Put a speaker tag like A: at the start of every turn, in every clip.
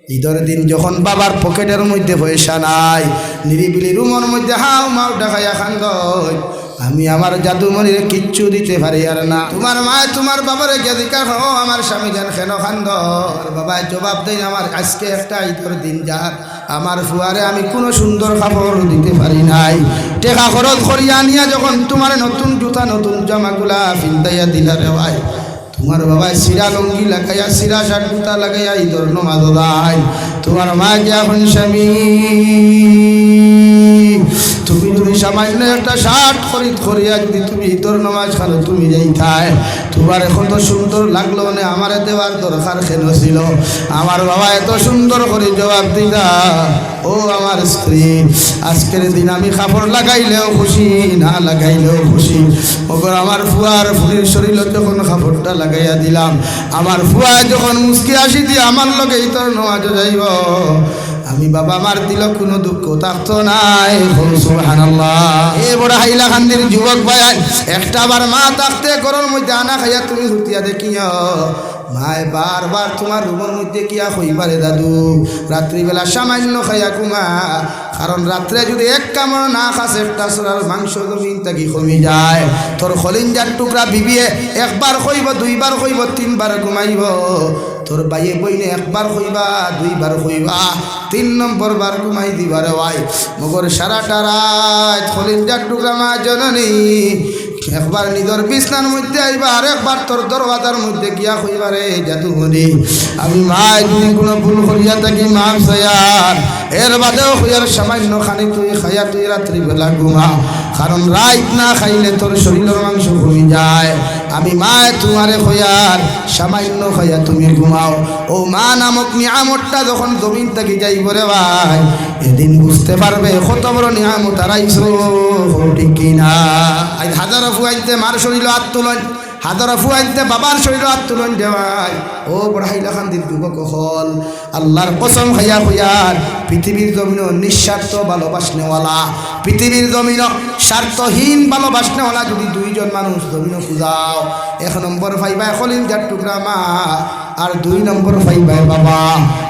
A: ঈদের দিন যখন বাবার পকেটের মধ্যে পয়সা নাই, নিরিবিলি রুমের মধ্যে হাও মাও ডাকাইয়া খান্দয়, আমি আমার জাদুমণিরে কিচ্ছু দিতে পারি আর না। তোমার মা তোমার বাবারে কে দিকা খাও আমার স্বামী যেন কেন খান্দ, বাবা জবাব দেয় আমার আজকে একটা ঈদের দিন যার আমার ফুয়ারে আমি কোনো সুন্দর খাবার দিতে পারি নাই। টেকা খরচ করিয়া নিয়া যখন তোমার নতুন জুতা নতুন জামাগুলা ফিন্দাইয়া দিলা রে ভাই, তোমার বাবা সিরা লঙ্গি লাগাইয়া সিরা শার্ট জুতা লাগাইয়া ঈদের নমাজ দায়, তোমার মা গিয়া এখন স্বামী তুমি যদি সামান্য একটা শার্ট খরিদ করিয়া যদি তুমি ঈদের নমাজ খানো তুমি যাইতাই, তোমার কত সুন্দর লাগলো না আমারে দেওয়ার দরকার কেন ছিল? আমার বাবা এত সুন্দর করে জবাব দিতা, ও আমার স্ত্রী আজকের দিন আমি কাপড় লাগাইলেও খুশি না লাগাইলেও খুশি, ওপর আমার ফুয়ার ফুলির শরীর যখন কাপড়টা লাগাইয়া দিলাম, আমার ফুয়া যখন মুসকি আসি দিয়ে আমার লগে ঈদের নমাজ যাইব, আমি বাবা মার দিল কোনো দুঃখ থাকতো নাই। সুবহানাল্লাহ। এ বড় হাইলাকান্দির যুবক ভাই একটা বার মা থাকতে ঘরের মধ্যে আনা খাইয়া তুমি হুতিয়া দেখিও, মায় বারবার তোমার রুমের মধ্যে কিয়া হইবারে দাদু রাত্রিবেলা সামান্য খাইয়া ঘুমা, কারণ রাত্রে যদি এক কামড় না খাস একটা সরার মাংস জমিন থাকি কমি যায়, তোর খলিঞ্জার টুকরা বিবিয়ে একবার কইব দুইবার কইব তিনবার ঘুমাইব, তোর বাইয়ে বইনে একবার কইবা দুইবার কইবা তিন নম্বর বার ঘুমাই দিবারে ভাই, মগর সারাটা রাত খলিঞ্জার টুকরা মা জননী একবার নিজের বিছনার মধ্যে আইবা আর একবার তোর দরওয়াজার মধ্যে গিয়া কইবারে জাদুমণি আমি মা যদি কোনো ভুল করিয়া থাকি মাফ চাইয়ার, এর বাদেও হইয়ার সামান্য খানি তুই খাইয়া তুই রাত্রিবেলা ঘুমা, কারণ রাত না খাইলে তোর শরীরের মাংস কমে যায়, আমি মা তোমারে হইয়ার সামান্য খাইয়া তুমি ঘুমাও। ও মা নামক নিয়ামতটা যখন জমিন থেকে যাইব রে ভাই, এদিন বুঝতে পারবে কত বড় নিয়ামত হারাইছো, ঠিক কিনা? আজ হাজার ফুয়াইতে মার শরীর হাত তুলন, হাজার ফুয়াইতে বাবার শরীর হাত তুলন দেওয়াই, ও বড় হাইলাকান্দির যুবক হল আল্লাহর কসম খাইয়া হইয়ার পৃথিবীর জমিন নিঃস্বার্থ ভালোবাসনেওয়ালা, পৃথিবীর জমিন স্বার্থহীন ভালোবাসনেওয়ালা যদি দুইজন মানুষ জমিন খুঁজাও, এক নম্বর পাইবা খলিঞ্জার টুকরা মা, আর দুই নম্বর পাইবা বাবা।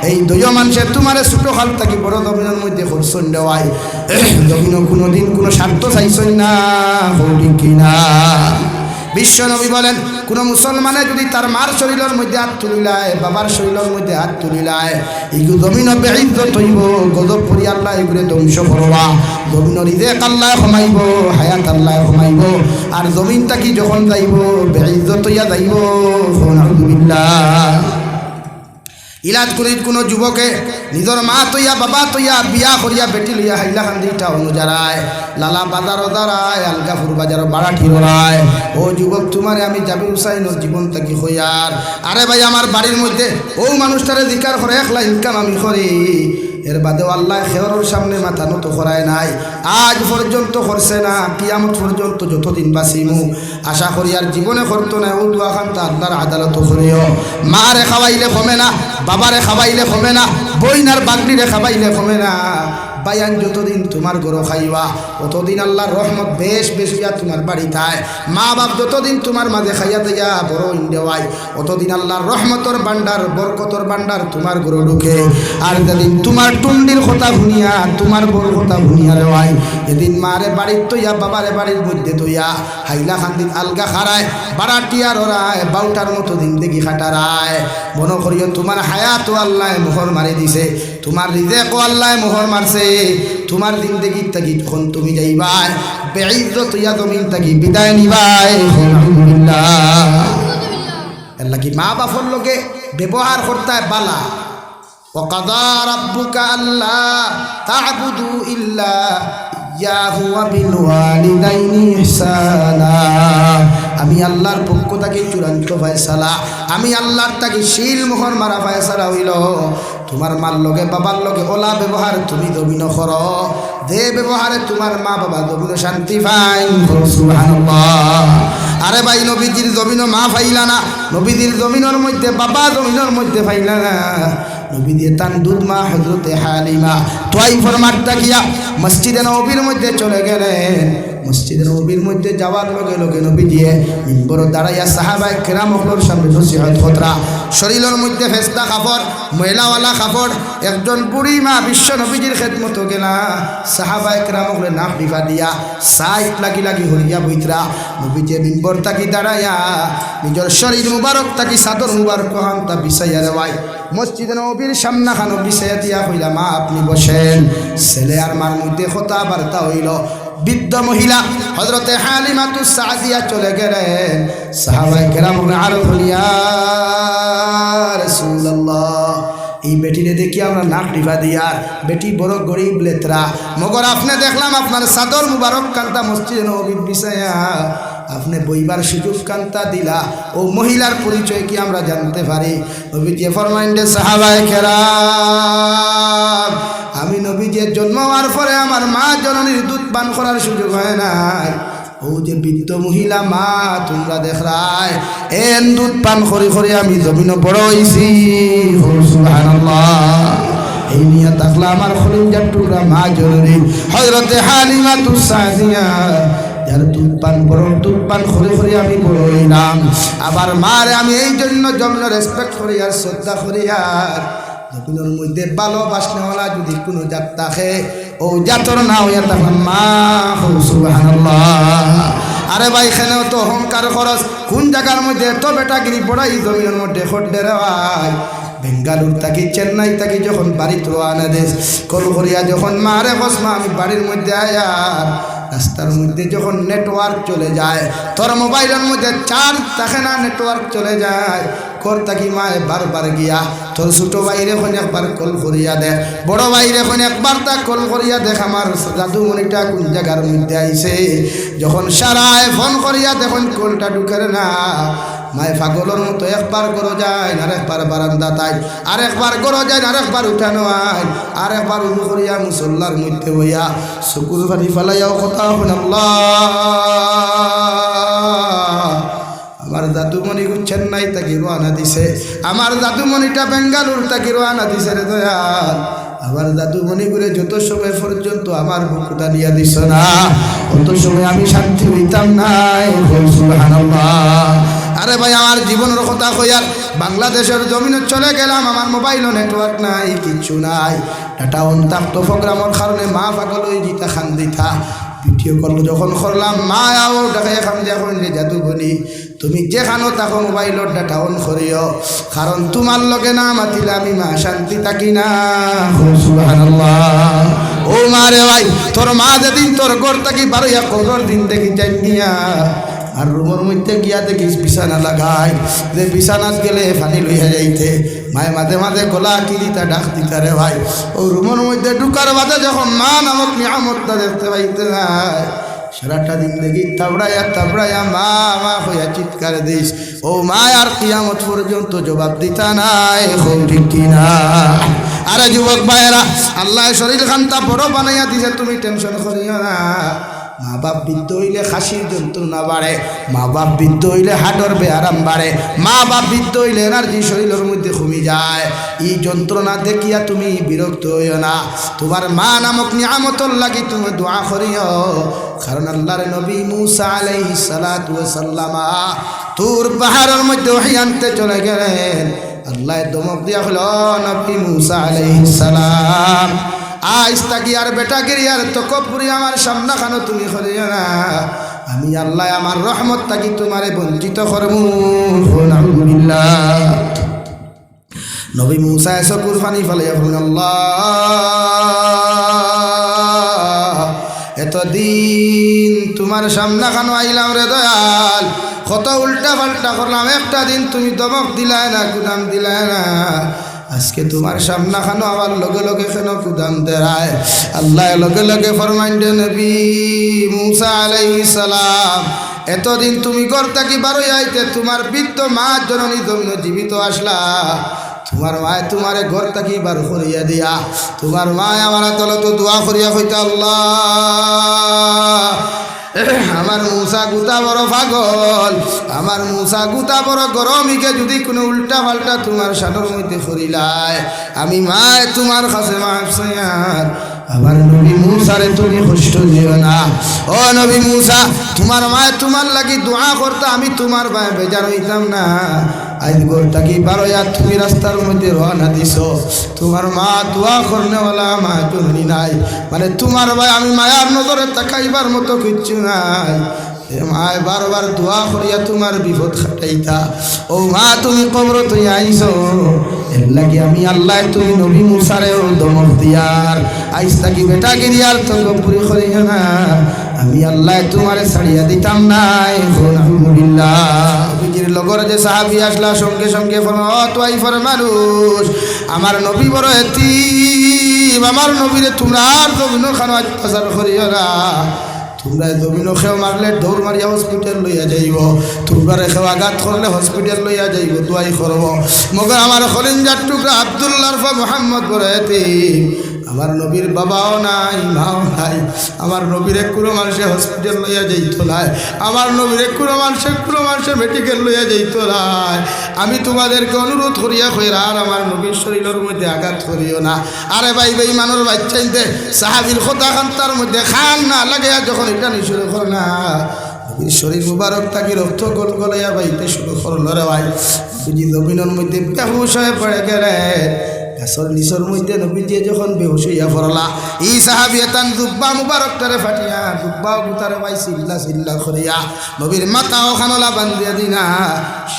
A: এই দুই মানুষের তোমার ছোট খাল থাকি বড় জমিনের মধ্যে খরচন দেওয়াই, জমিন কোনোদিন কোনো স্বার্থ চাইছই না, ঠিক কিনা? বিশ্ব নবী বলেন কোন মুসলমানে যদি তার মার শরীরের মধ্যে হাত তুলিলায় বাবার শরীরের মধ্যে হাত তুলিলায়, এইগুলো জমিন বেইজ্জত হইব, গজব পড়ি আল্লাহ এগুলো ধ্বংস করবা, জমিন রিজেক আল্লাহ কমাইব, হায়াত আল্লাহ কমাইব, আর জমিনটা কি যখন যাইব বেইজ্জত হইয়া যাইব। আলহামদুলিল্লাহ। ইলাদ করিত কোনো যুবকে নিজের মা তৈয়া বাবা তৈয়া বিয়া করিয়া বেটি লইয়া হাইলাকান্দি টাউন যারায়, লালা বাজার দাঁড়ায়, আলগাপুর বাজার বাড়াঠি রড়ায়, ও যুবক তোমারে আমি জাবির হুসাইনের জীবন থাকি হইয়ার, আরে ভাই আমার বাড়ির মধ্যে ও মানুষটারে জিকার করে একলা ইনকাম আমি করি, এর বাদেও আল্লাহ খেয়রের সামনে মাথা নত করায় নাই, আজ পর্যন্ত করছে না, কিয়ামত পর্যন্ত যতদিন বাঁচিমু আশা করি আর জীবনে করতো না। ও দোয়া খান তা আল্লাহর আদালত করিও, মারে খাওয়াইলে কমে না, বাবারে খাওয়াইলে কমে না, বইনার বাগনিরে খাওয়াইলে কমে না, বায়ান যতদিন তোমার গরো খাইবা ততদিন আল্লাহর রহমত বেশ বেশিয়া তোমার বাড়ি থায়, মা বাপ যতদিন তোমার মাঝে খাইয়া দিয়া বড় দেওয়াই অতদিন আল্লাহর রহমতর বান্ডার বরকতর বান্ডার তোমার গরো ঢুকে, আর যেদিন তোমার টুন্ডির কথা ভুনিয়া তোমার বড় কথা ভুনিয়া রেওয়াই, এদিন মারে বাড়ির তৈয়া বাবারে বাড়ির মধ্যে তৈয়া হাইলাকান্দির আলগা খারায় বাড়াটিয়া রড়ায়, বাউটার মতো দিন দেখি খাটারায়, মনে করিও তোমার হায়াত আল্লাহ মোহর মারি দিছে, তোমার রিজেকও আল্লাহ মোহর মারছে, তোমার জিন্দেগি থাকি যখন তুমি যাইবাই বেইজ্জত হইয়া জমিন থাকি বিদায় নিবাই। আলহামদুলিল্লাহ। আল্লাহ কি মা বাপর লোকে ব্যবহার করতে বালা, ওয়াকাযা রাব্বুকা আল্লা তা'বুদু ইল্লা ইয়াহু ওয়া বিল ওয়ালিদাইনি ইহসানা, আমি আল্লাহর পক্ষ থেকে চূড়ান্ত ফয়সালা, আমি আল্লাহর থেকে শিল মোহর মারা ফয়সালা হইল, তোমার মার লগে বাবার লগে ওলা ব্যবহার তুমি দবিন কর, যে ব্যবহারে তোমার মা বাবা দবিন শান্তি পাই। সুবহানাল্লাহ। আরে ভাই নবীজির জমিন মা ফাইলা না, নবীজির জমিনের মধ্যে বাবা জমিনের মধ্যে ফাইলা না, নবী দিয়ে তান দুধ মা হযরতে হালিমা তোয়াইফের মাঠটা গিয়া মসজিদে নববীর মধ্যে চলে গেলেন, মসজিদের নবীর মধ্যে যাওয়ার লগে লগে নবী দিয়ে মিম্বর দাঁড়াইয়া সাহাবায়ে কেরাম হলোর সামনে নসিহত খতরা শরীরের মধ্যে ফেস্তা কাপড় ময়লাওয়ালা কাপড় একজন বুড়ি মা বিশ্ব নবীজির খেদমত গেলা সাহাবায়ে কেরাম হলে নাক বিফা দিয়া সাইট লাগি লাগি হরিয়া বইতরা নবীজি মিম্বর তাকি দাঁড়াইয়া নিজের শরীর মুবারক তাকি চাদর মুবারক হান্তা বিছাইয়া দেওয়াই মসজিদে নবীর সামনা খানো বিছাইয়া দিয়া কইলা মা আপনি বসেন ছেলে আর মার মধ্যে কথাবার্তা হইল বৃদ্ধ মহিলা হযরতে হালিমাতুস সাদিয়া চলে গেলেন সাহাবায়ে কেরাম আরো বলিয়া রাসূলুল্লাহ এই বেটিরে দেখি আমরা নাক টিপা দিয়ার বেটি বড় গরিব লেতরা মগর আপনি দেখলাম আপনার চাদর মুবারক কান্তা মসজিদে নবীর বিছাইয়া আপনি বইবার সুযোগ কান্তা দিলা ও মহিলার পরিচয় কি আমরা জানতে পারি নবীজি ফরমাইন্ডে সাহাবায়ে কেরাম আমি নবীজির জন্ম হওয়ার পরে আমার মা জননীর দুধ পান করার সুযোগ হয় নাই ও যে বৃদ্ধ মহিলা মা তোমরা দেখরায় এন দুধ পান করি করি আমি জমিন বড় হইছি সুবহানাল্লাহ এই নিয়ে থাকলা আমার খলিজার টুকরা মা জননী হযরতে হালিমাতুস সাদিয়া যার দুধ পান বড় দুধ পান করে করে আমি বড় হইলাম আবার মারে আমি এই জন্য জমিন রেসপেক্ট করি আর শ্রদ্ধা করি আর জমিনের মধ্যে ভালোবাসনেওয়ালা যদি কোনো জাত থাকে ও জাতর না হইয়া তখন মা সুবহানাল্লাহ আরে ভাই এখানেও তো অহংকার খরচ কোন জায়গার মধ্যে এত বেটাগিরি পড়াই জমিনের মধ্যে খড়ে রে ভাই বেঙ্গালুর থাকি চেন্নাই থাকি যখন বাড়িতে রওনা দেশ কল করিয়া যখন মারে বসমা আমি বাড়ির মধ্যে আয়ার রাস্তার মধ্যে যখন নেটওয়ার্ক চলে যায় তোর মোবাইলের মধ্যে চার্জ থাকে না নেটওয়ার্ক চলে যায় কর থাকি মায়ে বারবার গিয়া তোর ছোটো বাইরে এখন একবার কল করিয়া দেখ বড় বাইরে এখন একবার তা কল করিয়া দেখ আমার জাদুমণিটা কোন জায়গার মধ্যে আইছে যখন সারায় ফোন করিয়া দেখুন কলটা ঢুকে না মায়ে পাগলের মতো একবার করো যায় আর একবার বারান্দা তাই আর একবার করো যায় আর একবার উঠানো হয় আর একবার উঠু করিয়া মুসল্লার মধ্যে হইয়া শুকুর ফাটি ফেলাইয়াও কথা হন আল্লাহ আমার জাদুমণি চেন্নাই তাকে রওনা দিছে আমার জাদুমণিটা বেঙ্গালুর তাকে রওনা দিছে রে দয়াল আমার জাদুমণি করে যত সময় পর্যন্ত আমার বুকটা নিয়ে দিছ না অত সময় আমি শান্তি হইতাম নাই সুবহানাল্লাহ আরে ভাই আমার জীবনের কথা কইয়ার বাংলাদেশের জমিনে চলে গেলাম আমার মোবাইলও নেটওয়ার্ক নাই কিচ্ছু নাই ডাটা অন থাকতো প্রোগ্রামের কারণে মা পাগল হয়ে জিতা খান দিতা ভিডিও কল যখন করলাম মা আও দেখাই খান যখন জাদুমণি তুমি যেখানো থাকো মোবাইলের ডাটা অন করিও কারণ তোমার লগে না মাতিলে আমি মা শান্তি থাকি না সুবহানাল্লাহ ও মা রে ভাই তোর মা যেদিন তোর ঘর থাকি বারোয়া কবর দিন দেখি যাই নিয়া আর রুমের মধ্যে গিয়া দেখিস বিছানা লাগাই যে বিছানাত গেলে পানি লইয়া যাইতে মায়ে মাঝে মাঝে গলা কিলিতা ডাক দিতা রে ভাই ও রুমের মধ্যে ঢুকার বাদে যখন মা নামক নিয়ামতটা দেখতে পাইতে নাই সারাটা দিন দেখি তাবড়াইয়া মা মা হইয়া চিৎকার দিস ও মা আর কিয়ামত পর্যন্ত জবাব দিতা নাই ঠিক কিনা আরে যুবক ভাইয়েরা আল্লাহ শরীর খান্তা বড় বানাইয়া দিছে তুমি টেনশন করিও না মা বাপ বৃদ্ধ হইলে খাসির যন্ত্রণা বাড়ে মা বাপ বৃদ্ধ হইলে হাটর বেআরাম বাড়ে মা বাপ বৃদ্ধ হইলে এনার্জি শরীরের মধ্যে কমে যায় এই যন্ত্রণা দেখিয়া তুমি বিরক্ত হইও না তোমার মা নামক নিয়ামতর লাগি তুমি দোয়া করিও কারণ আল্লাহর নবী মুসা আলাইহিস সালাতু ওয়াস সালাম তুর পাহাড়ের মধ্যে ওহী আনতে চলে গেলেন আল্লাহ দমক দিয়া হলো নবী মুসা আলাইহিস সালাম আজ তাকি আর বেটাগিরি আর তকব্বুরি আমার সামনা খানো তুমি করিও না আমি আল্লাহ আমার রহমত তাকি তোমারে বঞ্চিত করবো আলহামদুলিল্লাহ নবী মুসা এসে কুরবানি ফেলাইয়া বলেন আল্লাহ এতদিন তোমার সামনা খানো আইলাম রে দয়াল কত উল্টা পাল্টা করলাম একটা দিন তুমি দমক দিলাই না গুদাম দিলাই না আজকে তোমার সামনা খানো আবার লগে লগে কেন কুদাম দেয় আল্লাহ লগে লগে ফরমাইন দে নবী মুসা আলাইহিস সালাম এতদিন তুমি ঘর থাকি বারোই আইতে তোমার বৃদ্ধ মা জননী জন্য জীবিত আসলা তোমার মায় তোমারে ঘর থাকি বার করিয়া দিয়া তোমার মায় আমার তলে তো দোয়া করিয়া কইতা আল্লাহ আমার মুসা গুতা বড় পাগল আমার মুসা গুতা বড় গরমিকে যদি কোনো উল্টা পাল্টা তোমার সাদর মধ্যে করিলায় আমি মায় তোমার কাছে মাফ চাইয়ার আমার নবী মুসারে তুমি কষ্ট দিও না। ও নবী মুসা, তোমার মায়ে তোমার লাগি দোয়া করতে, আমি তোমার ভাই বেজার হইতাম না। আজ গোলটা কি বারোয়া তুমি রাস্তার মধ্যে রওনা দিছ, তোমার মা দোয়া করনেওয়ালা মা জননী নাই, মানে তোমার ভাই আমি মায়ার নজরে তাকাইবার মতো কিচ্ছু নাই। মায় বারবার দোয়া করিয়া তোমার বিপদ খাটাইতা। ও মা তুমি কবর তুই আইস, এর লাগি আমি আল্লাহ তুমি নবী মুসারেও দমক দিয়ার আইস থাকি বেটা গিরিয়ার তো গপুরি করিও না, আমি আল্লাহ তোমারে ছাড়িয়া দিতাম নাই। আলহামদুলিল্লাহ। নবীজির লগর যে সাহাবী আসলা সঙ্গে সঙ্গে তোয়াইফের মানুষ, আমার নবী বড় এতিম, আমার নবীরে তোমরা আর জমিন খানো অত্যাচার করিও না, তোমরা জমিন খেও মারলে দৌড় মারিয়া হসপিটাল লইয়া যাইব, তোমরা খেও আঘাত করলে হসপিটাল লইয়া যাইব, দোয়াই করব। মগর আমার খলিঞ্জার টুকরা আব্দুল্লাহ মোহাম্মদ বড় এতিম, আমার নবীর বাবাও নাই মাও নাই, আমার নবীর কোনো মানুষে হসপিটাল লইয়া যাইত নাই, আমার নবীর কোনো মানুষে মেডিকেল লইয়া যাইত নাই। আমি তোমাদেরকে অনুরোধ করিয়া কইরা আর আমার নবীর শরীরের মধ্যে আঘাত করিও না। আরে ভাই ভাই মানুষ বাচ্চাইতে সাহাবির কথা খান্তার মধ্যে খান না লাগে, যখন এটা নি শুরু কর না নবীর শরীর মুবারক তাকে রক্ত গোল গলাইয়া বাইতে শুরু করল রে ভাই। বুঝি জমিনের মধ্যে বেহুশ হয়ে পড়ে গেলে গাছর নিচর মধ্যে নবীজি যখন বেহুশ হইয়া পড়লা, ই সাহাবী তান দুব্বা মুবারকটারে ফাটিয়া দুব্বা গুতারে ভাই চিল্লা চিল্লা করিয়া নবীর মাথা ওখানলা বান্ধিয়া দিনা,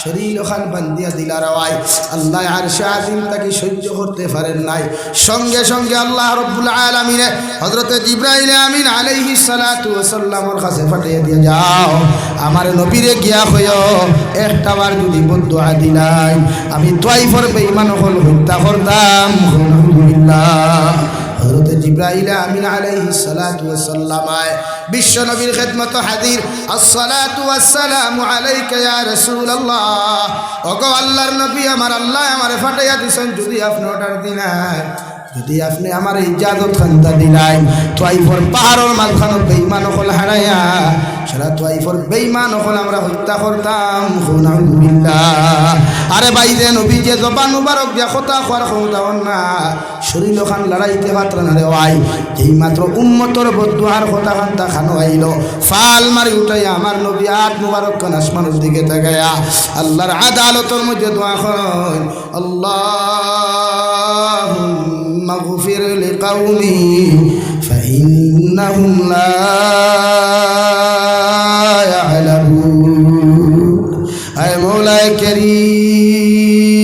A: শরীর ওখান বান্ধিয়া দিলা রে ভাই। আল্লাহ আরশে আজিম তাকে সহ্য করতে পারেন নাই, সঙ্গে সঙ্গে আল্লাহ রব্বুল আলামিনে হযরতে জিবরাইল আমিন আলাইহিস সালাতু ওয়াস সালামের কাছে পাঠিয়ে দিয়ে যাও, আমার নবীরে গিয়া কইও একটাবার যদি বদদুয়া দিলাই আমি তোয়াইফের বেঈমান হল হত্যা করতাম। আলহামদুলিল্লাহ। হযরত জিবরাইল আমিন আলাইহিস সালাতু ওয়াস সালাম বিশ্ব নবীর খিদমত হাজির, আসসালাতু ওয়াসসালামু আলাইকা ইয়া রাসূলুল্লাহ। ওগো আল্লাহর নবী, আমার আল্লাহ আমারে ফাটাইয়া দিছেন, যদি আপনি অর্ডার দিলাই, যদি আপনি আমার ইজাজত খান্তা দিলাই, তোয়াইফের পাহাড়ের মাঝখানে বেঈমান হল হারাইয়া সেটা তোয়াইফের বেঈমান হল আমরা হত্যা করতাম। আলহামদুলিল্লাহ। আরে ভাই যে নবী যে জবান মুবারক দিয়া কথা খোয়ার ক্ষমতা না, শরীর খান লড়াইতে পাত্র না রে ভাই, যেই মাত্র উম্মতর বদদুয়ার কথা খান্তা খানো আইল, ফাল মারি উঠাই আমার নবী আট মুবারক খান আসমানের দিকে তাকায়া আল্লাহর আদালতের মধ্যে দোয়া করেন, আল্লাহুম্মা গফির লিকাউমি ফাইন্নাহুম লা আয় মৌলায়ে কারীম,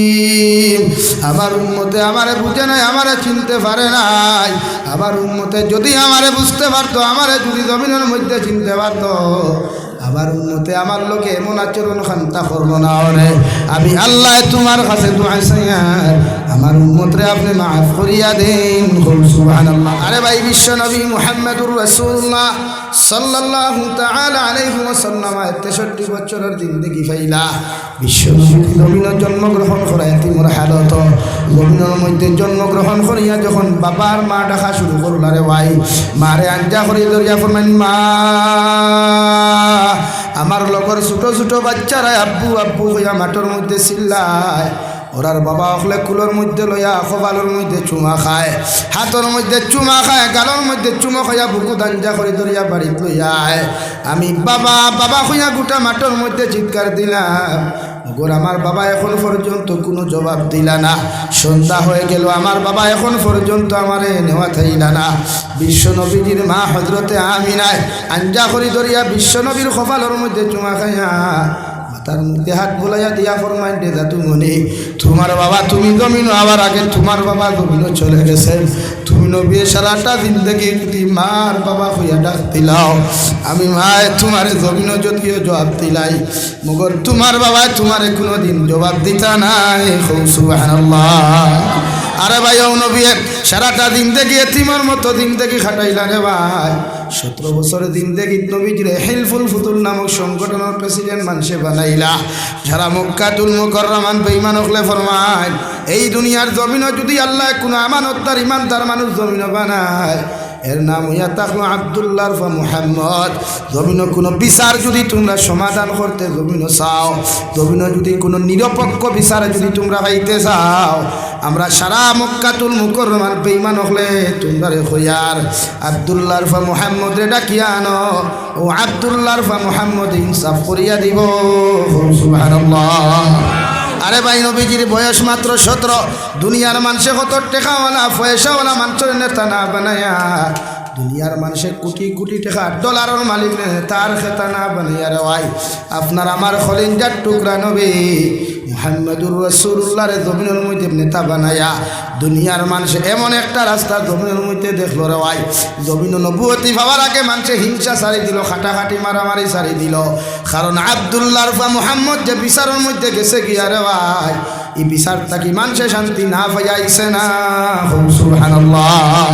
A: আমার উম্মতে আমারে বুঝে নাই, আমারে চিনতে পারে নাই, আমার উম্মতে যদি আমারে বুঝতে পারতো, আমারে যদি জমিনের মধ্যে চিনতে পারতো, আমার উম্মতে আমার লোকে এমন আচরণ খান্তা করবো না। ওরে আমি আল্লাহ তোমার কাছে দোয়া চাইয়ার আমার উম্মতরে আপনি মাফ করিয়া দেন। সুবহানাল্লাহ। আরে ভাই বিশ্ব নবী মুহাম্মদুর রাসূলুল্লাহ সাল্লাল্লাহু তাআলা আলাইহি ওয়াসাল্লাম 63 বছরের জিন্দেগি ফাইলা বিশ্ব নবী জমিনে জন্মগ্রহণ করা এতিমের হালত, জমিনের মধ্যে জন্মগ্রহণ করিয়া যখন বাবার মা ডাকা শুরু করল রে ভাই, মারে আঞ্জা করিয়া দরিয়া ফরমান, মা আমার লগর ছোট ছোট বাচ্চারা আব্বু আব্বু হইয়া মাঠের মধ্যে চিল্লায়, ওরার বাবা হলে কুলোর মধ্যে লইয়া কপালের মধ্যে চুমা খায়, হাতের মধ্যে চুমা খায়, গালের মধ্যে চুমা খাইয়া বুকু দাঞ্জা করে ধরিয়া বাড়িত লইয়া আমি বাবা বাবা হইয়া গোটা মাঠের মধ্যে চিৎকার দিলাম। ওগর আমার বাবা এখন পর্যন্ত কোনো জবাব দিলা না, সন্ধ্যা হয়ে গেল আমার বাবা এখন পর্যন্ত আমারে নেওয়া থাইলা না। বিশ্বনবীজির মা হযরতে আমিনায় আঞ্জা করি ধরিয়া বিশ্বনবীর কপালের মধ্যে চুমা খাইয়া তার মধ্যে হাত বোলাইয়া দিয়া ফরমাইন, দে দাদুমণি তোমার বাবা তুমি জমিন আবার আগে তোমার বাবা জমিনও চলে গেছে, তুমি নবী সারাটা জিন্দেগি যদি মার বাবা হইয়া ডাক দিলাও, আমি মায় তোমার জমিনও যদিও জবাব দিলাই, মগর তোমার বাবা তোমারে কোনোদিন জবাব দিতা নাই। সুবহানাল্লাহ। আরে ভাই ও নবী সারাটা জিন্দেগি এতিমের মতো জিন্দেগি খাটাইলা রে ভাই, 17 বছরের জিন্দেগি নবীজিরে হিলফুল ফুতুল নামক সংগঠনের প্রেসিডেন্ট মানুষে বানাইলা, যারা মক্কাতুল মুকাররমান বেঈমান হলে ফরমায় এই দুনিয়ার জমিনও যদি আল্লাহ কোনো আমানতদার ইমানদার মানুষ জমিনও বানায়, এর নাম হইয়া থাকলো আব্দুল্লাহ বা মুহাম্মদ। জমিন কোনো বিচার যদি তোমরা সমাধান করতে জমিন চাও, জমিন যদি কোনো নিরপেক্ষ বিচার যদি তোমরা পাইতে চাও, আমরা সারা মক্কাতুল মুকাররমার বেঈমান হলে তোমরা রে হইয়ার আব্দুল্লাহ বা মুহাম্মদ রে ডাকিয়া আনো, ও আব্দুল্লাহ বা মুহাম্মদ ইনসাফ করিয়া দিব। সুবহানাল্লাহ। আরে ভাই, নবীজির বয়স মাত্র 17। দুনিয়ার মানুষে কত টেকাওয়ালা পয়সাওয়ালা মানুষের নেতা না বানায়া, দুনিয়ার মানুষে কোটি কোটি টাকা ডলারের মালিক তার খেতা না বানাইয়া রে ভাই, আপনার আমার খলিঞ্জার টুকরা নবী মুহাম্মদুর রাসূলুল্লাহর জমিনের মধ্যে নেতা বানায়া দুনিয়ার মানুষ এমন একটা রাস্তা জমিনের মধ্যে দেখলো রে ভাই, জমিন নবুয়তি পাওয়ার আগে মানুষে হিংসা ছাড়ি দিল, খাটাখাটি মারামারি ছাড়ি দিল। কারণ আব্দুল্লাহ বা মুহাম্মদ যে বিচারের মধ্যে গেছে গিয়া রে ভাই, এই বিচারটা কি মানুষে শান্তি না পাইয়াইছে না? সুবহানাল্লাহ।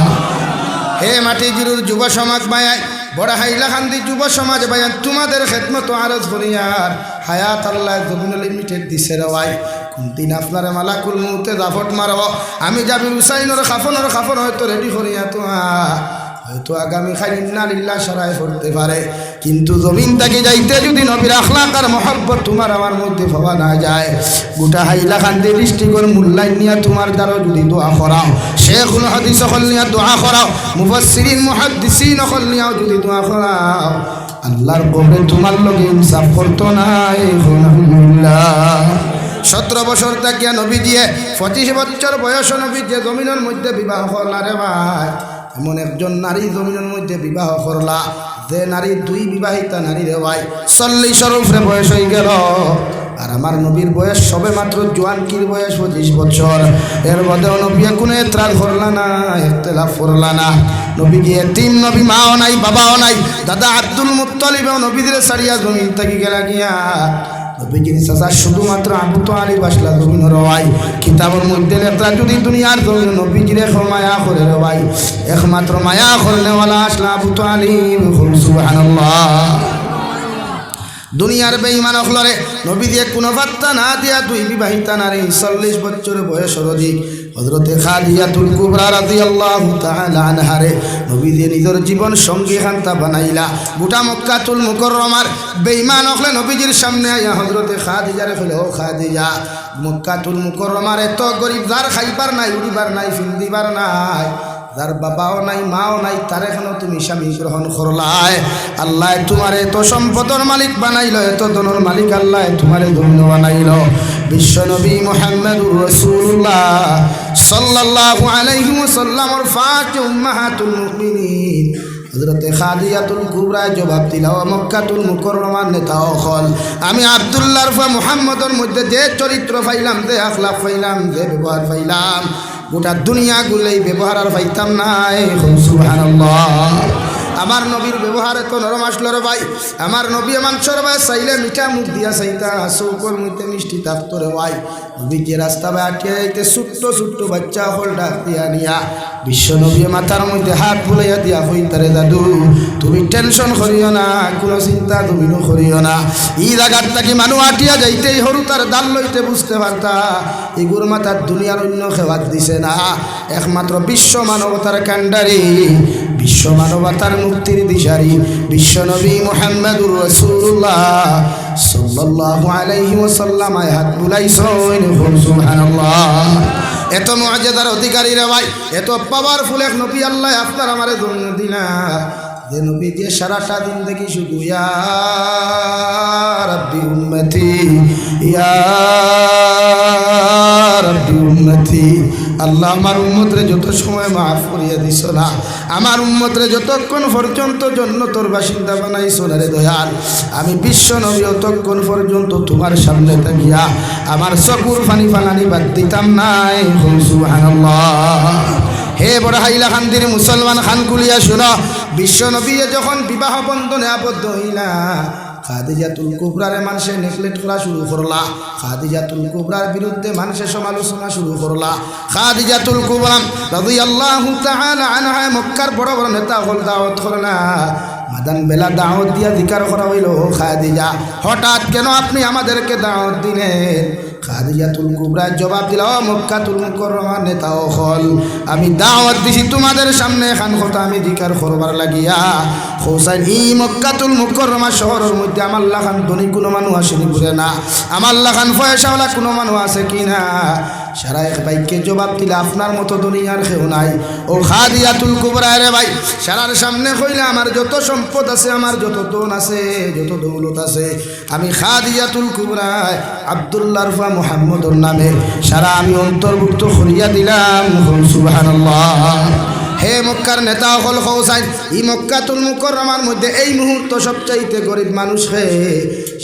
A: হে মাটি জিরুর যুব সমাজ বায়ায়, বড় হাইলাকান্দি যুব সমাজ বায়ান, তোমাদের খেদমত আরজ করিয়ার হায়াত আল্লাহ জমিন লিমিটেড দিছে রে ভাই। কোনদিন আপনারা মালাকুল মউতে জাফট মারব, আমি যাবি হুসাইনের খাফন হয়তো রেডি করিয়া তোমার হয়তো আগামীকাল ইন্না লিল্লাহ সারায় পড়তে পারে, কিন্তু জমিন থেকে যাইতে যদি নবীর আখলাক আর মহব্বত তোমার আমার মধ্যে পাওয়া না যায়, গোটা হাইলাকান্দি ডিস্ট্রিক্টের মূল্যায়ন নিয়ে তোমার দ্বারা যদি দোয়া করাও, শেখুল হাদিস সকল নিয়ে দোয়া করাও, মুফাসসিরিন মুহাদ্দিসিন সকল নিয়েও যদি দোয়া করাও, আল্লাহর কবরে তোমার লগে ইনসাফ করতো না। আলহামদুলিল্লাহ। 17 বছর থাকিয়া নবী দিয়ে 25 বছর বয়স নবী যে জমিনের মধ্যে বিবাহ করলা রে ভাই, এমন একজন নারী জমিনের মধ্যে বিবাহ করলা যে নারী 2 বিবাহিতা নারী রে ভাই 40 উপরে বয়স হয়ে গেল। আর আমার নবীর বয়স সবে মাত্র জোয়ানকির বয়স 25 বছর। এর মধ্যে নবী কোনো এতরাজ করলা না, ইখতিলাফ করলা না। নবী গিয়ে 3 নবী, মাও নাই বাবাও নাই, দাদা আব্দুল মুত্তালিবও নবীদের সারিয়া জমিন থেকে গেলা গিয়া নবীজির চাচা শুধুমাত্র আবু তালিব আসলা জমিন রওয়াই। কিতাবের মধ্যে লেখা যদি দুনিয়ার জমিন নবীজির মায়া করে রওয়াই, একমাত্র মায়া করনেওয়ালা আসলা আবু তালিব। সুবহানাল্লাহ। দুনিয়ার বেঈমান হলরে নবী দিয়ে কোনো বার্তা না দিয়া 2 বিবাহিতা নারী 40 বছর বয়সের অধিক হযরতে খাদিজাতুল কুবরা রাদিয়াল্লাহু তাআলা আনহারে নবী দিয়ে নিজের জীবন সঙ্গী খান্তা বানাইলা। গোটা মক্কাতুল মুকাররমার বেঈমান হলে নবীজির সামনে আইয়া হযরতে খাদিজারে কইল, ও খাদিজা, মক্কাতুল মুকাররমার এত গরিব, যার খাইবার নাই, উড়িবার নাই, ফিন্দিবার নাই, যার বাবাও নাই মাও নাই, তার এখনো তুমি স্বামী গ্রহণ করলাই। আল্লাহ তোমারে এত সম্পদের মালিক বানাইল, এত ধনের মালিক আল্লাহ তোমারে ধন্য বানাইল। বিশ্বনবী মুহাম্মদুর রাসূলুল্লাহ সাল্লাল্লাহু আলাইহি ওয়াসাল্লামের 5 উম্মাহাতুল মুমিনিন হযরতে খাদিজাতুল কুবরা জবাব দিলা, মক্কাতুল মুকাররমার নেতা হল, আমি আব্দুল্লাহ বা মুহাম্মদের মধ্যে যে চরিত্র পাইলাম, যে আখলাক পাইলাম, যে ব্যবহার পাইলাম, গোটা দুনিয়া গুলাই ব্যবহার আর পাইতাম নাই। সুবহানাল্লাহ। আমার নবীর ব্যবহার এত নরম আসলো রে ভাই, আমার নবী মানুষের ভাই চাইলে মিঠা মুখ দিয়া চাইতা, চৌকর মধ্যে মিষ্টি থাকতো রে ভাই। নবীকে রাস্তা ভাই আটকে যাইতে ছোট্ট ছোট্ট বাচ্চা হল ডাক দিয়া নিয়া বিশ্ব নবী মাথার মধ্যে হাত বুলাইয়া দিয়া হইতারে, দাদু তুমি টেনশন করিও না, কোনো চিন্তা তুমি করিও না। ই জায়গার থাকি মানুষ আটিয়া যাইতেই হরু তার দাল লইতে বুঝতে পারতা এই গুর মাথার দুনিয়ার অন্য খেবাদ দিছে না, একমাত্র বিশ্ব মানবতার কান্ডারি, বিশ্ব মানবতার মুক্তির দিশারি বিশ্বনবী মুহাম্মদুর রাসূলুল্লাহ সাল্লাল্লাহু আলাইহি ওয়াসাল্লাম হাত বুলাইছেন। সুবহানাল্লাহ। এত মুআজিজার অধিকারী রে ভাই, এত পাওয়ারফুল এক নবী আল্লাহ আপনার আমারে জন্য দিলা, যে নবী দিয়ে সারাটা দিন দেখি শুধু ইয়া রাব্বি উম্মতি, ইয়া রাব্বি উম্মতি। আল্লাহ আমার উম্মতরে যত সময় মাফ করিয়া দিছ না, আমার উম্মতরে যতক্ষণ পর্যন্ত জন্নতর বাসিন্দা বানাইছ না রে দয়াল, আমি বিশ্ব নবী অতক্ষণ পর্যন্ত তোমার সামনে থাকিয়া আমার চকুর পানি ফালানি বাদ দিতাম নাই। সুবহানাল্লাহ। হে বড় হাইলাকান্দির মুসলমান খানকুলিয়া শুনো, বিশ্ব নবী যখন বিবাহ বন্ধনে আবদ্ধ হইলা, খাদিজাতুল কুবরারে মানুষে নেগলেক্ট করা শুরু করলা, খাদিজাতুল কুবরার বিরুদ্ধে মানুষের সমালোচনা শুরু করলা। খাদিজাতুল কুবরা রাদিয়াল্লাহু তাআলা আনহা মক্কার বড় বড় নেতা হল, দাওয়াত করলা, মাদান বেলা দাওয়াত দিয়া জিকার করা হইল, খাদিজা হঠাৎ কেন আপনি আমাদেরকে দাওয়াত দিলেন? খাদিজাতুল কুবরা জবাব দিল, মক্কাতুল মুকাররমার নেতা হল, আমি দাওয়াত দিছি তোমাদের সামনে খান কথা আমি জিকার করবার লাগিয়া। হোসাইন ই মক্কাতুল মুকাররমা শহরের মধ্যে আমার লাখান ধনী কোনো মানুষ আসেনি বলে না, আমার লাখান পয়সাওয়ালা কোনো মানুষ আছে কিনা? সারা এক ভাইকে জবাব দিলে, আপনার মতো দুনিয়ার কেউ নাই। ও খাদিজাতুল কুবরা রে ভাই, সারার সামনে কইলে আমার যত সম্পদ আছে, আমার যত ধন আছে, যত দৌলত আছে, আমি খাদিজাতুল কুবরা আব্দুল্লাহর ফা মুহাম্মদর নামে সারা আমি অন্তর্ভুক্ত করিয়া দিলাম। সুবহানাল্লাহ। হে মক্কার নেতা হল হোসাইন, ই মক্কাতুল মুকাররমার মধ্যে এই মুহূর্ত সবচাইতে গরিব মানুষ হে।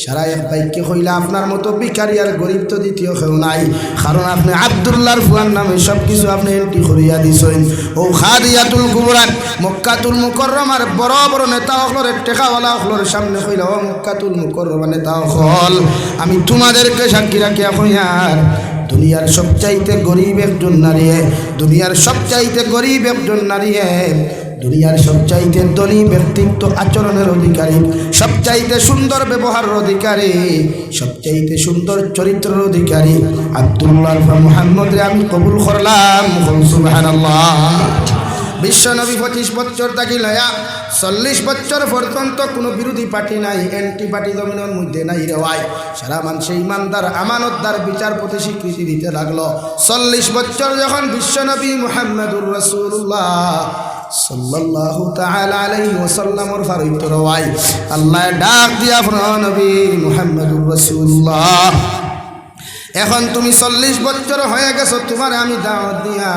A: সারা এক ভাইকে কইলা, আপনার মতো ভিখারি আর গরিব তো দ্বিতীয় কেউ নাই, কারণ আপনি আব্দুল্লাহর ফুয়ার নামে সব কিছু আপনি এন্ট্রি করিয়া দিছেন। ও খাদিজাতুল কুবরা মক্কাতুল মুকাররমার বড় বড় নেতা হলর টেকাওয়ালা হলর সামনে কইলা, ও মক্কাতুল মুকাররমা নেতা হল, আমি তোমাদেরকে সাক্ষী রাখিয়া কইয়ার দুনিয়ার সবচাইতে গরিব একজন নারী, দুনিয়ার সবচাইতে গরিব একজন নারী, দুনিয়ার সবচাইতে ধনী ব্যক্তিত্ব আচরণের অধিকারী, সবচাইতে সুন্দর ব্যবহারের অধিকারী, সবচাইতে সুন্দর চরিত্রের অধিকারী আব্দুল্লাহ মুহাম্মদরে আমি কবুল করলাম। সুবহানাল্লাহ। বিশ্বনবী 25 বছর থাকি লয়া 40 বছর পর্যন্ত কোনো বিরোধী পার্টি নাই, এন্টি পার্টি জমিনের মধ্যে নাই রেওয়াই। সারা মানুষ ইমানদার আমানতদার বিচারপতি স্বীকৃতি দিতে লাগলো। 40 বছর যখন বিশ্বনবী মুহাম্মদুর রাসূলুল্লাহ সাল্লাল্লাহু তাআলা আলাইহি ওয়াসাল্লামর ফারিত রওয়াই, আল্লাহ ডাক দিয়া নবী মুহাম্মদুর রাসূলুল্লাহ, এখন তুমি 40 বছর হয়ে গেছো, তোমার আমি দাওয়াত দিয়া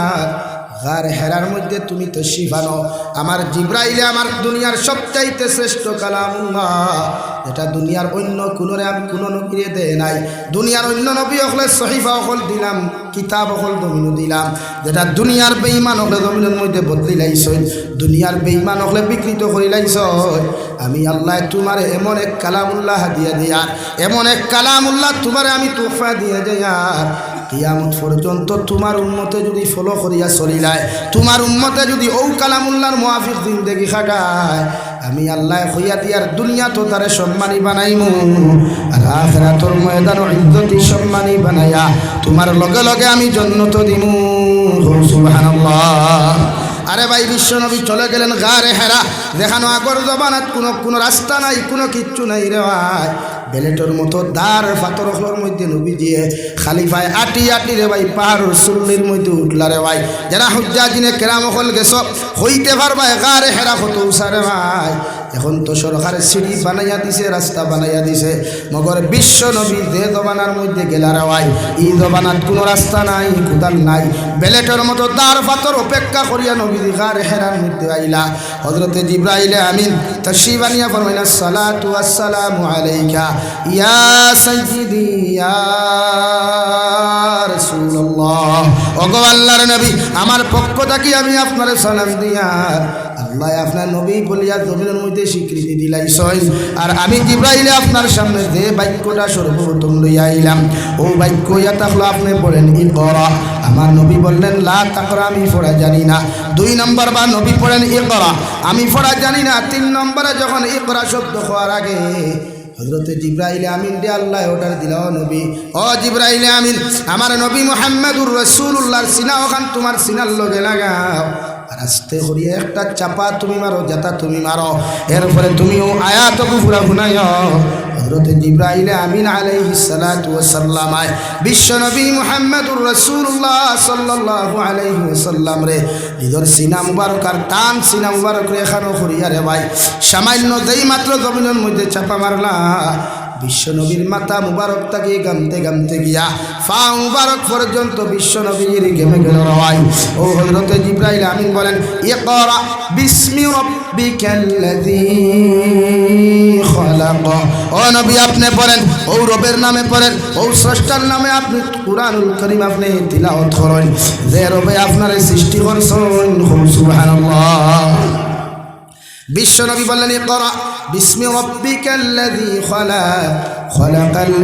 A: গার হেরার মধ্যে তুমি তো শিফানো, আমার জিব্রাইলে আমার দুনিয়ার সবচাইতে শ্রেষ্ঠ কালামুল্লাহ, এটা দুনিয়ার অন্য কোনোরে আমি কোনো নবীরে দেয় নাই। দুনিয়ার অন্য নবী হলে সহিফা হল দিলাম, কিতাব হল জমিনও দিলাম, যেটা দুনিয়ার বেঈমান হলে জমিনের মধ্যে বদলি লাইছই, দুনিয়ার বেঈমান হলে বিকৃত করে লাইছ। আমি আল্লাহ তোমার এমন এক কালামুল্লাহ দিয়ে দেয়ার, এমন এক কালামুল্লাহ তোমার আমি তোহফা দিয়ে দেয়ার, কিয়ামত পর্যন্ত তোমার উম্মতে যদি ফলো করিয়া চলিলায়, তোমার উম্মতে যদি ও কালামুল্লাহর মুআফিক জিন্দেগি খাটায়, আমি আল্লাহ হইয়া দিয়ার দুনিয়া তো তারে সম্মানী বানাইমু, আর আখিরাতের ময়দান ইজ্জতি সম্মানী বানাইয়া তোমার লগে লগে আমি জান্নাত দিমু। সুবহানাল্লাহ। আরে ভাই, বিশ্বনবী চলে গেলেন গারে হেরা, দেখানো আগর জবানাত কোনো রাস্তা নাই, কোনো কিচ্ছু নাই রে ভাই। বেলেটর মতো দার পাথরগুলোর মধ্যে নবী দিয়ে খালিফায় আটি আটি রে ভাই পাহাড়ের সুল্লির মধ্যে উঠলা রে ভাই। যারা হুজ্জাজিনে কেরাম হল গেছ হইতে পারবা গারে হেরা কত উষারে ভাই। এখন তো সরকারের সিঁড়ি বানাইয়া দিছে, রাস্তা বানাইয়া দিছে, মগর বিশ্ব নবী যে জবানার মধ্যে গেলা রে ভাই, এই জবানাত কোনো রাস্তা নাই, কোদাল নাই, বেলেটের মতো দার পাথর অপেক্ষা করিয়া নবী গারে হেরার মধ্যে আইলা। হযরতে জিবরাইল আমিন তাশরীফ আনিয়া ফরমাইলেন, সালাতু ওয়াসসালামু আলাইকা ইয়া সাইয়্যিদি ইয়া রাসূলুল্লাহ। ওগো আল্লাহর নবী, আমার পক্ষ থেকে আমি আপনারে সালাম দিয়া আল্লাহ আপনার নবী বলিয়া জমিনের মধ্যে স্বীকৃতি দিলাইছেন, আর আমি জিবরাইল আপনার সামনে যে বাক্যটা সর্বপ্রথম লইয়া আইলাম, ও বাক্য ইয়া তাহলে আপনি পড়েন ইকরা। আমার নবী বললেন লা তাকরা, আমি পড়া জানি না। 2 নম্বর বা নবী পড়েন ইকরা, আমি পড়া জানি না। 3 নম্বরে যখন ইকরা শব্দ হওয়ার আগে হযরতে জিবরাইল আমিন দে আল্লাহ অর্ডার দিল, নবী ও জিবরাইল আমিন, আমার নবী মুহাম্মদুর রাসূলুল্লাহর সিনা ওখান তোমার সিনার লগে লাগাও, আর আস্তে করিয়া একটা চাপা তুমি মারো, যাতা তুমি মারো, এরপরে তুমিও আয়াত পুরা শুনাইও। হযরতে জিবরাইল আমিন আলাইহিস সালাতু ওয়াস সালাম বিশ্ব নবী মুহাম্মদুর রাসূলুল্লাহ সাল্লাল্লাহু আলাইহি ওয়াসাল্লাম রে নিজের সিনা মুবারক আর টান সিনা মুবারক রে এখানো করিয়া রে ভাই সামান্য যেই মাত্র জমিনের মধ্যে চাপা মারলা, বিশ্ব নবীর মাথা মুবারক তাকে গামতে গামতে গিয়া ফা মুবারক পর্যন্ত বিশ্ব নবীর গেমে গেল রওয়াই। ও হযরতে জিবরাইল আমিন বলেন, ইকরা বিসমি রাব্বিকাল্লাযী খালাক। ও নবী আপনি পড়েন, ও রবের নামে পড়েন, ও স্রষ্টার নামে আপনি কুরআনুল কারীম আপনি তিলাওয়াত করেন, যে রবে আপনার সৃষ্টি করছেন। সুবহানাল্লাহ। বিশ্ব নবী বললেন, ইকরা বিসমি রাব্বিকাল্লাযী খালাক, খালাকাল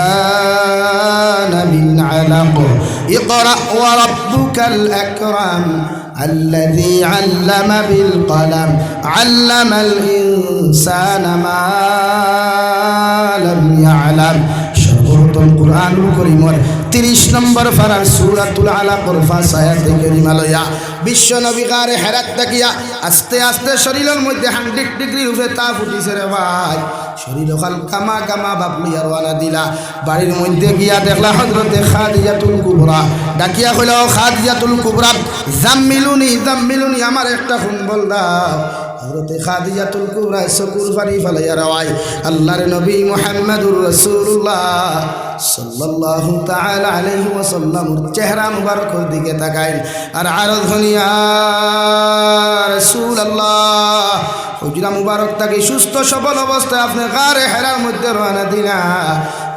A: ইনসানা মিন আলাক, ইকরা ওয়া রাব্বুকাল আকরাম الذي علم بالقلم علم الإنسان ما لم يعلم। সর্বপ্রথম কুরআনুল কারীমের 30 নম্বর পারার সূরাতুল আলাকর ফার্স্ট আয়াতে কারিমা লইয়া বিশ্ব নবী গারে হেরাত তাকিয়া আস্তে আস্তে শরীরের মধ্যে 100 ডিগ্রি রূপে তাপ উঠিছে রে ভাই। শরীর ওখান কামা কামা বাপ লইয়া রওনা দিলা। বাড়ির মধ্যে গিয়া দেখলা হযরতে খাদিজাতুল কুবরা ডাকিয়া কইল, খাদিজাতুল কুবরা জাম্মিলুনি জাম্মিলুনি, আমার একটা কম্বল দাও। হযরতে খাদিজাতুল কুবরা চকুর পানি ফেলাইয়া রাওয়ায় আল্লাহর নবী মুহাম্মদুর রাসূলুল্লাহ সাল্লাল্লাহু তাআলা আলাইহি ওয়াসাল্লাম চেহারা মুবারকের দিকে তাকায় আর আরজ হনিয়া রাসূলুল্লাহ, হুজরা মুবারক তাকে সুস্থ সবল অবস্থায় আপনি গারে হেরার মধ্যে রওনা দিলা।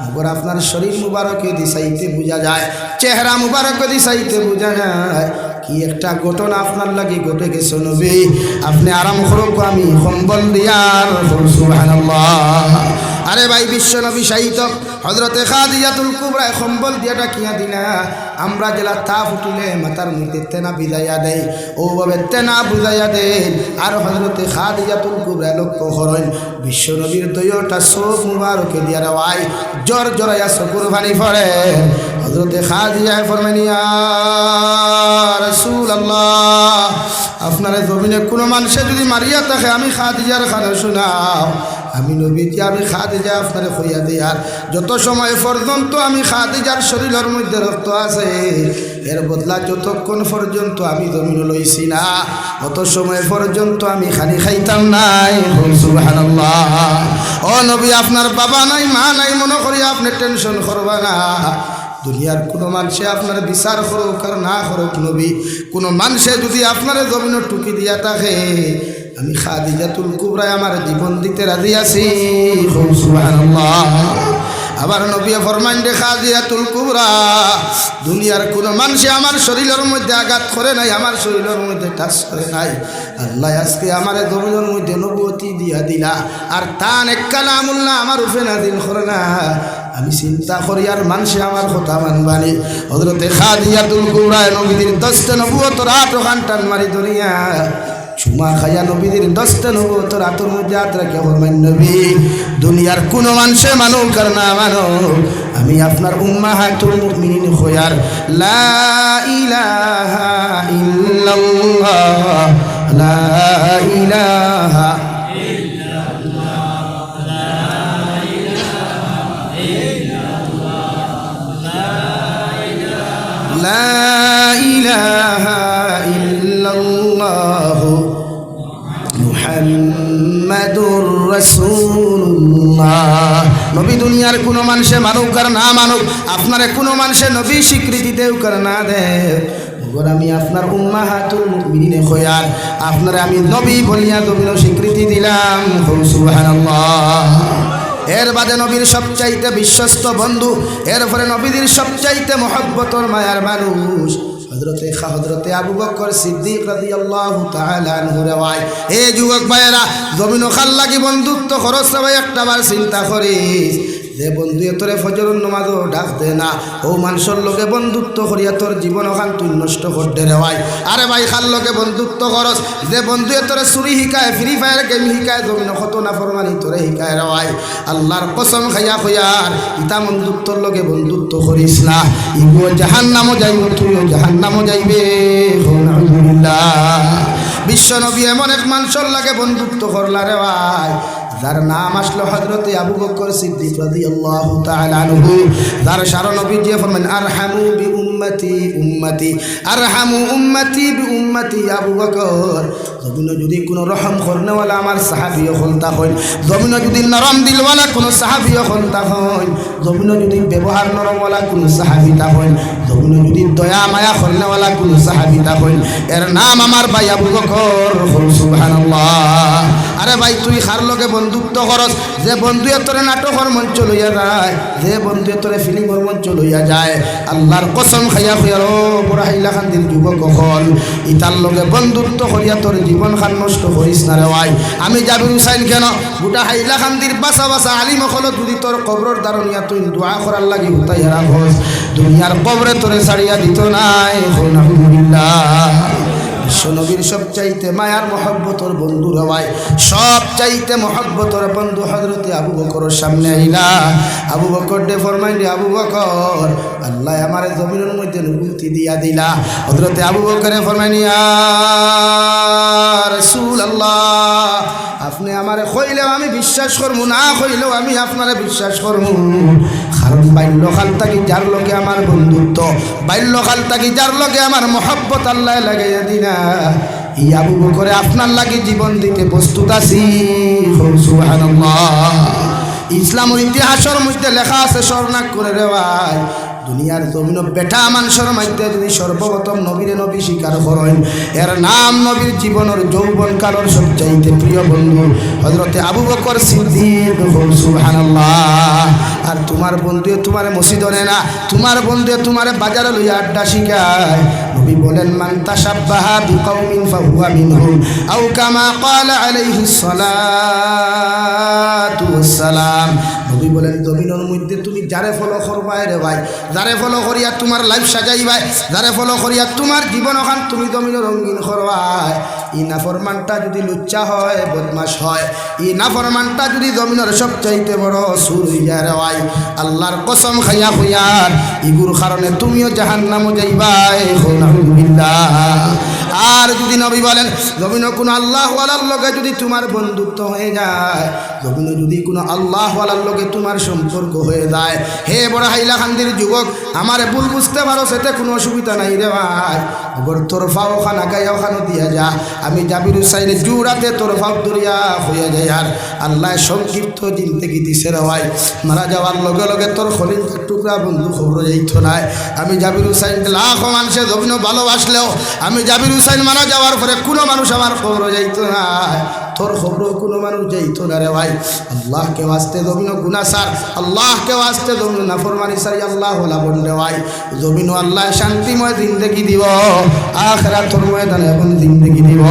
A: মগর আপনার শরীর মুবারকে দিশাইতে বোঝা যায়, চেহারা মুবারকে দিশাইতে বোঝা যায় কি একটা ঘটনা আপনার লাগি ঘটে গেছে নবী। আপনি আরাম করুক, আমি কম্বল দিয়ার সুবহানাল্লাহ। আরে ভাই বিশ্ব নবী সাহিত্য হযরতে খাদিজাতুল কুবরা কম্বল দিয়া ডাকিয়া দিলা। আমরা জেলা তাপ উঠিলে মাথার মধ্যে তেনা বিদায়া দেয়, ওভাবে তেনা বুঝাইয়া দেন। আর হযরতে খাদিজাতুল কুবরা লক্ষ্য করেন বিশ্ব নবীর দয়টা চোখ মুবারকে দিয়া রাওয়াই জ্বর জড়াইয়া চকুর পানি পড়ে। হযরতে খাদিজা ফরমানি, ইয়া রাসূলুল্লাহ, আপনার জমিনে কোনো মানুষে যদি মারিয়া থাকে আমি খাদিজার খানা শোনাও। আমি নবীজি আমি খাদিজা আপনারে কইয়া দিই, আর যত সময় পর্যন্ত আমি খাদিজার শরীরের মধ্যে রক্ত আছে এর বদলা যতক্ষণ পর্যন্ত আমি জমিন লইছি না অত সময় পর্যন্ত আমি খানি খাইতাম নাই। সুবহানাল্লাহ। ও নবী, আপনার বাবা নাই মা নাই মনে করি আপনি টেনশন করবা না। দুনিয়ার কোনো মানুষে আপনার বিচার করুক আর না করুক নবী, কোনো মানুষে যদি আপনার জমিন টুকি দিয়া থাকে আমি খাদিজাতুল কুবরা আমার জীবন দিতে রাজি আছি। সুবহানাল্লাহ। আবার নবী ফরমান রে খাদিজাতুল কুবরা, দুনিয়ার কোনো মানুষে আমার শরীরের মধ্যে আঘাত করে নাই, আমার শরীরের মধ্যে টাচ করে নাই। আল্লাহ আজকে আমার জমিনের মধ্যে নবুয়তি দিয়া দিলা, আর তান এক কালামুল্লাহ আমার উপরে নাযিল করে না। আমি চিন্তা করি আর মানুষে আমার কথা মানবানি। হযরতে খাদিজাতুল কুবরা নবীদের 10টা নবুয়ত রাত ওখান টান মারি ধরিয়া চুমা খাইয়া নবীদের 10টা নবুয়ত রাতের মধ্যে হাত রাখে ফরমান, নবী দুনিয়ার কোনো মানুষে মানুক আর না মানুক আমি আপনার উম্মাহাতুল মুমিনিন খোয়ার লা ইলাহা ইল্লাল্লাহ লা ইলাহা লা ইলাহা ইল্লাল্লাহ মুহাম্মাদুর রাসূলুল্লাহ। নবী দুনিয়ার কোনো মানুষে মানুক আর না মানুক আপনারে কোনো মানুষে নবী স্বীকৃতি দেও কর না দে, মগর আমি আপনার উম্মাহাতুল মুমিনিন খোয়ার আপনারে আমি নবী বলিয়া নবীর স্বীকৃতি দিলাম। সুবহানাল্লাহ। এর বাদে নবীর সবচাইতে বিশ্বস্ত বন্ধু, এরপরে নবীদের সবচাইতে মহব্বতর মায়ার মানুষ হযরতে আবু বকর সিদ্দিক রাদিয়াল্লাহু তাআলা আনহু রেওয়ায়। এ যুবক ভাইয়েরা, জমিন খাল লাগি বন্ধুত্ব খরচ ভাই একটা বার চিন্তা করিস, যে বন্ধু তোরে ফজরের নামাজও ডাক দে না ও মানুষের লোকে বন্ধুত্ব করিয়া তোর জীবন ওখান তুই নষ্ট করতে রেওয়াই। আরে ভাই খাল লোকে বন্ধুত্ব খরচ, যে বন্ধু তোরে চুরি শিকায়, ফ্রি ফায়ার গেম শিকায়, জমিন কত না ফরমানি তোরে শিকায় রেওয়াই। আল্লাহর কসম খাইয়া খয়ার ইতা বন্ধুত্বর লোকে বন্ধুত্ব করিস না, ইগো জাহান্নামও যাইব, তুইও জাহান্নামও যাইবে। আলহামদুলিল্লাহ। বিশ্ব নবী এমন এক মানুষের লাগে বন্ধুত্ব করলা রে ভাই, যার নাম আসলো হযরতে আবু বকর সিদ্দিক রাদিয়াল্লাহু তাআলা আনহু, যার সারা নবী যে ফরমান আরহামু বি উম্মতি উম্মতি আরহামু উম্মতি বি উম্মতি আবু বকর। জমিন যদি কোনো রহম করনেওয়ালা আমার সাহাবী হলতা হইন, জমিন যদি নরম দিলওয়ালা কোনো সাহাবী হলতা হইন, জমিন যদি ব্যবহার নরমওয়ালা কোনো সাহাবীতা হইন, জমিন যদি দয়া মায়া করনেওয়ালা কোনো সাহাবীতা হইন, এর নাম আমার ভাই আবু বকর। সুবহানাল্লাহ। আরে ভাই তুই কার লগে বন্ধুত্ব করস, যে বন্ধুয়ে তোরে নাটকের মঞ্চ লইয়া যায়, যে বন্ধুয়ে তোরে ফিল্মের মঞ্চ লইয়া যায়, আল্লাহর কসম খাইয়া খুয়ার ও বড় হাইলাকান্দির যুবক হল, ইতার লগে বন্ধুত্ব করিয়া তোর জীবন খান নষ্ট করিস না রে ভাই। আমি জাবির হুসাইন কেন গোটা হাইলাকান্দির বাসা বাসা আলিম হল যদি তোর কবরের দারণিয়া তুই দোয়া করার লাগি উতাই রাখস, দুনিয়ার কবরে তোরে ছাড়িয়া দিত নাই। আলহামদুলিল্লাহ। নবীর সবচাইতে মায়ার মহব্বতর বন্ধু রবাই সবচাইতে মহব্বতর বন্ধু হযরতে আবু বকরের সামনে আইলা আবু বকর ডে ফরমাইলি আবু বকর আল্লাহ আমারে জমিনের মধ্যে নবুয়তি দিয়া দিলা হযরতে আবু বকরে ফরমাইনি ইয়া রাসূলুল্লাহ আপনি আমারে কইলেও আমি বিশ্বাস করব না কইলেও আমি আপনারে বিশ্বাস করব কারণ বাল্যকাল থাকি যার লগে আমার বন্ধুত্ব বাল্যকাল থাকি যার লগে আমার মহব্বত আল্লাহ লাগাইয়া দিনা এই আবু বকরে আপনার লাগি জীবন দিতে প্রস্তুত আছি সুবহানাল্লাহ ইসলামের ইতিহাসের মধ্যে লেখা আছে স্বর্ণাক করে রেওয়ায় দুনিয়ার জমিন বেটা মানুষের মধ্যে যদি সর্বপ্রথম নবীরে নবী স্বীকার করেন এর নাম নবীর জীবনের যৌবন কালের সবচাইতে প্রিয় বন্ধু হযরতে আবু বকর সিদ্দিক সুবহানাল্লাহ আর তোমার বন্ধু তোমার মসজিদে না তোমার বন্ধু তোমার বাজারে লইয়া আড্ডা শিখায় নবী বলেন মান তাশাব্বাহা বিকওমিন ফাহুয়া মিনহুম আও কামা ক্বালা আলাইহিস সালাতু ওয়াস সালাম নবী বলেন জমিনের মধ্যে তুমি যারে ফলো করবাই রে ভাই যারে ফলো করিয়া তোমার লাইফ সাজাইবাই যারে ফলো করিয়া তোমার জীবন ওখান তুমি জমিন রঙিন করবাই ই নাফরমানটা যদি লুচ্চা হয় বদমাশ হয় ই নাফরমানটা যদি জমিনের সবচাইতে বড় সুর হইয়া রে ভাই আল্লাহর কসম খাইয়া হইয়ার ইগুর কারণে তুমিও জাহান্নামে যাইবাই নাউযুবিল্লাহ আর যদি নবী বলেন জমিনে কোনো আল্লাহ ওয়ালার লগে যদি তোমার বন্ধুত্ব হয়ে যায় জমিনে যদি কোনো আল্লাহ ওয়ালার লগে তোমার সম্পর্ক হয়ে যায় হে বড় হাইলাকান্দির যুবক আমার ভুল বুঝতে পারো সেতে কোনো অসুবিধা নাই রে ভাই ওগর তোর ফাও খানা গায়ে ওখানে দিয়া যা আমি জাবির হুসাইনের জুড়াতে তোর ফাও দরিয়া হইয়া যায় আর আল্লাহ সংক্ষিপ্ত জিন্দেগি দিছে রে ভাই মারা যাওয়ার লগে লগে তোর খলিল টুকরা বন্ধু খবর যাইত নাই আমি জাবির হুসাইন লাখ মানুষে জমিনে ভালোবাসলেও আমি জাবির হুসাইন মারা যাওয়ার পরে কোনো মানুষ আমার খবর যাইত না তোর খবর কোনো মানুষ যাইত না রে ভাই আল্লাহকে ওয়াস্তে জমিন গুনাহ সার আল্লাহকে ওয়াস্তে জমিন নাফরমানি সারি আল্লাহ লাবন রে ভাই জমিন আল্লাহ শান্তিময় জিন্দেগি দিব আখিরাতের ময়দানে এখন জিন্দেগি দিব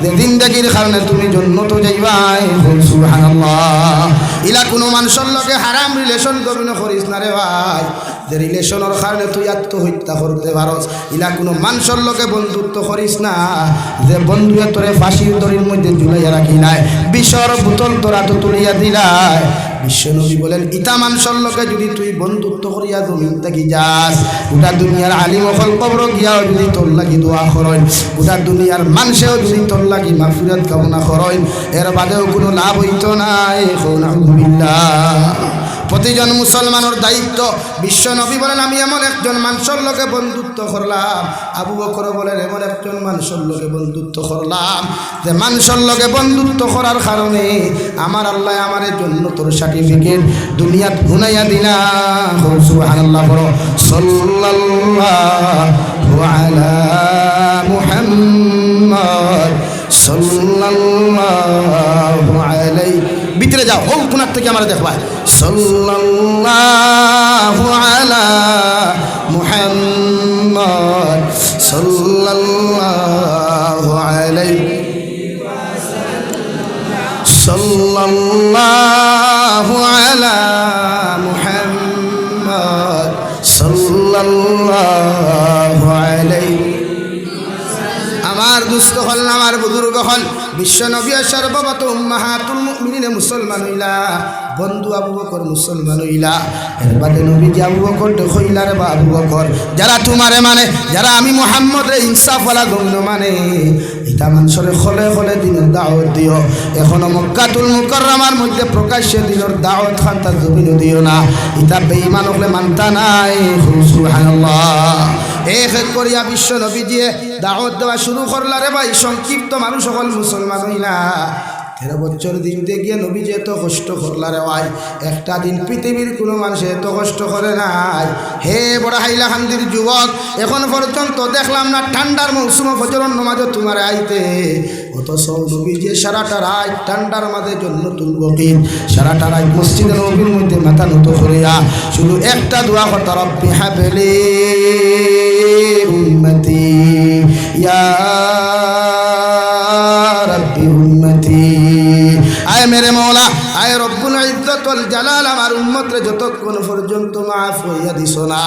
A: যে জিন্দেগির কারণে তুমি জান্নাত যাইবাই সুবহানাল্লাহ ইলা কোনো মানুষের লগে হারাম রিলেশন জমিন করিস না রে ভাই যে রিলেশনের কারণে তুই আত্মহত্যা করতে পারস ইলা কোনো মানুষের লগে বন্ধুত্ব করিস না যে বন্ধুয়ে তোরে ফাঁসির দড়ির মধ্যে ঝুলাইয়া রাখি নাই বিষর বোতল তোরা তো তুলিয়া দিলাই বিশ্বনবী বলেন ইতা মানুষের লগে যদি তুই বন্ধুত্ব করিয়া জমিন থাকি যাস গোটা দুনিয়ার আলিম অকল কবর গিয়াও যদি তোর লাগি দোয়া করেন গোটা দুনিয়ার মানুষেও যদি তোর লাগি মাগফিরাত কামনা করেন এর বাদেও কোনো লাভ হইত নাই নাউযুবিল্লাহ প্রতিজন মুসলমানের দায়িত্ব বিশ্বনবী বলেন আমি এমন একজন মানুষের লগে বন্ধুত্ব করলাম আবু বকর বলেন এমন একজন মানুষের লগে বন্ধুত্ব করলাম যে মানুষের লগে বন্ধুত্ব করার কারণে আমার আল্লাহ আমার জন্য তোর সার্টিফিকেট দুনিয়াত গুনাইয়া দিনা সুবহানাল্লাহ বলো সাল্লাল্লাহু আলা মুহাম্মদ সাল্লাল্লাহু আলাইহি ভিতরে যাও ও কোনার থেকে আমরা দেখবা সাল্লাল্লাহু আলা মুহাম্মদ সাল্লাল্লাহু আলাইহি সাল্লাল্লাহু আলা মুহাম্মদ সাল্লাল্লাহু আলাইহি আমার দুস্থ হল আমার বুজুর্গ হল বিশ্বনবী সর্বত উম্মাহাতুল মুমিনিন মুসলমান হইলা বন্ধু আবু বকর মুসলমান হইলা এর বাদে নবীজি আবু বকর হইলা রে আবু বকর যারা তোমারে মানে যারা আমি মুহাম্মদ রে ইনসাফওয়ালা গণ্য মানে এটা মানুষের খলে খলে দিনের দাওয়াত দিও এখনো মক্কাতুল মুকাররমার মধ্যে প্রকাশ্যে দিনের দাওয়াত খান তার জমিন দিও না এটা বেঈমান হলে মানতা নাই সুবহানাল্লাহ এক এক করিয়া বিশ্ব নবীজি দাওয়াত দেওয়া শুরু করলা রে ভাই সংক্ষিপ্ত মানুষ সকল মুসলমান হইলা 13 বছর দিনতে গিয়ে নবীজি এত কষ্ট করলা রে ভাই একটা দিন পৃথিবীর কোনো মানুষ এত কষ্ট করে নাই হে বড় হাইলাকান্দির যুবক এখন পর্যন্ত দেখলাম না ঠান্ডার মৌসুমে ফজরের নামাজে তোমার আইতে অথচ নবীজি সারাটা রাত ঠান্ডার মাঝে জন্য তুলব কি সারাটা রাত মসজিদে নবীর মধ্যে মাথা নত করিয়া শুধু একটা দোয়া করতে রব্বি হাবলি উম্মতি ইয়া রব্বি উম্মতি আয় মেরে মৌলা আয় রব্বুল ইজ্জত ওয়াল জালাল আমার উম্মতরে যতক্ষণ পর্যন্ত মাফ হইয়া দিছো না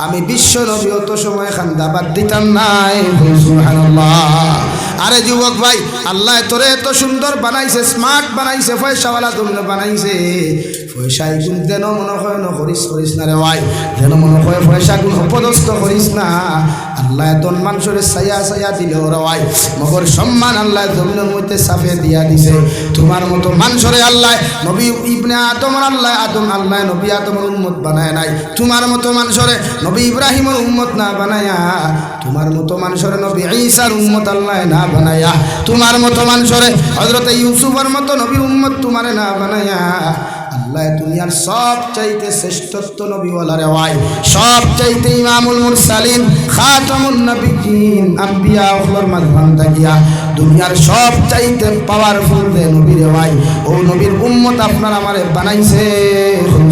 A: আমি বিশ্ব নবী অত সময় খান্দা বাদ দিতাম নাই সুবহানাল্লাহ আরে যুবক ভাই, আল্লাহ তোরে এত সুন্দর বানাইছে, স্মার্ট বানাইছে, পয়সাওয়ালা জমিন বানাইছে। পয়সা গুণ যেন মনে হয় না করিস না রে ভাই, যেন মনে হয় পয়সা গুণ অপদস্থ করিস না। আল্লাহ এত মানুষের ছায়া দিল রে ভাই, মগর সম্মান আল্লাহ জমিনের মধ্যে সাফে দিয়া দিছে। তোমার মতো মানুষরে আল্লাহ নবী ইবনে আদম আল্লাহ নবী আদমের উম্মত বানায় নাই। তোমার মতো মানুষরে নবী ইব্রাহিমের উম্মত না বানায়া, তোমার মতো মানুষরে নবী ঈসার উম্মত আল্লাহ না বানায়া, তোমার মতো মানুষরে হযরত ইউসুফের মতো নবীর উম্মত তোমারে না বানায়া, আল্লাহ দুনিয়ার সব চাইতে শ্রেষ্ঠত্ব নবীওয়ালা রে ভাই, সব চাইতে ইমামুল মুরসালিন খাতামুন নবিয়্যিন আম্বিয়া ওগুলোর মাঝখান থাকিয়া দুনিয়ার সব চাইতে পাওয়ারফুল দে নবী রে ভাই। ও নবীর উম্মত আপনার আমারে বানাইছে,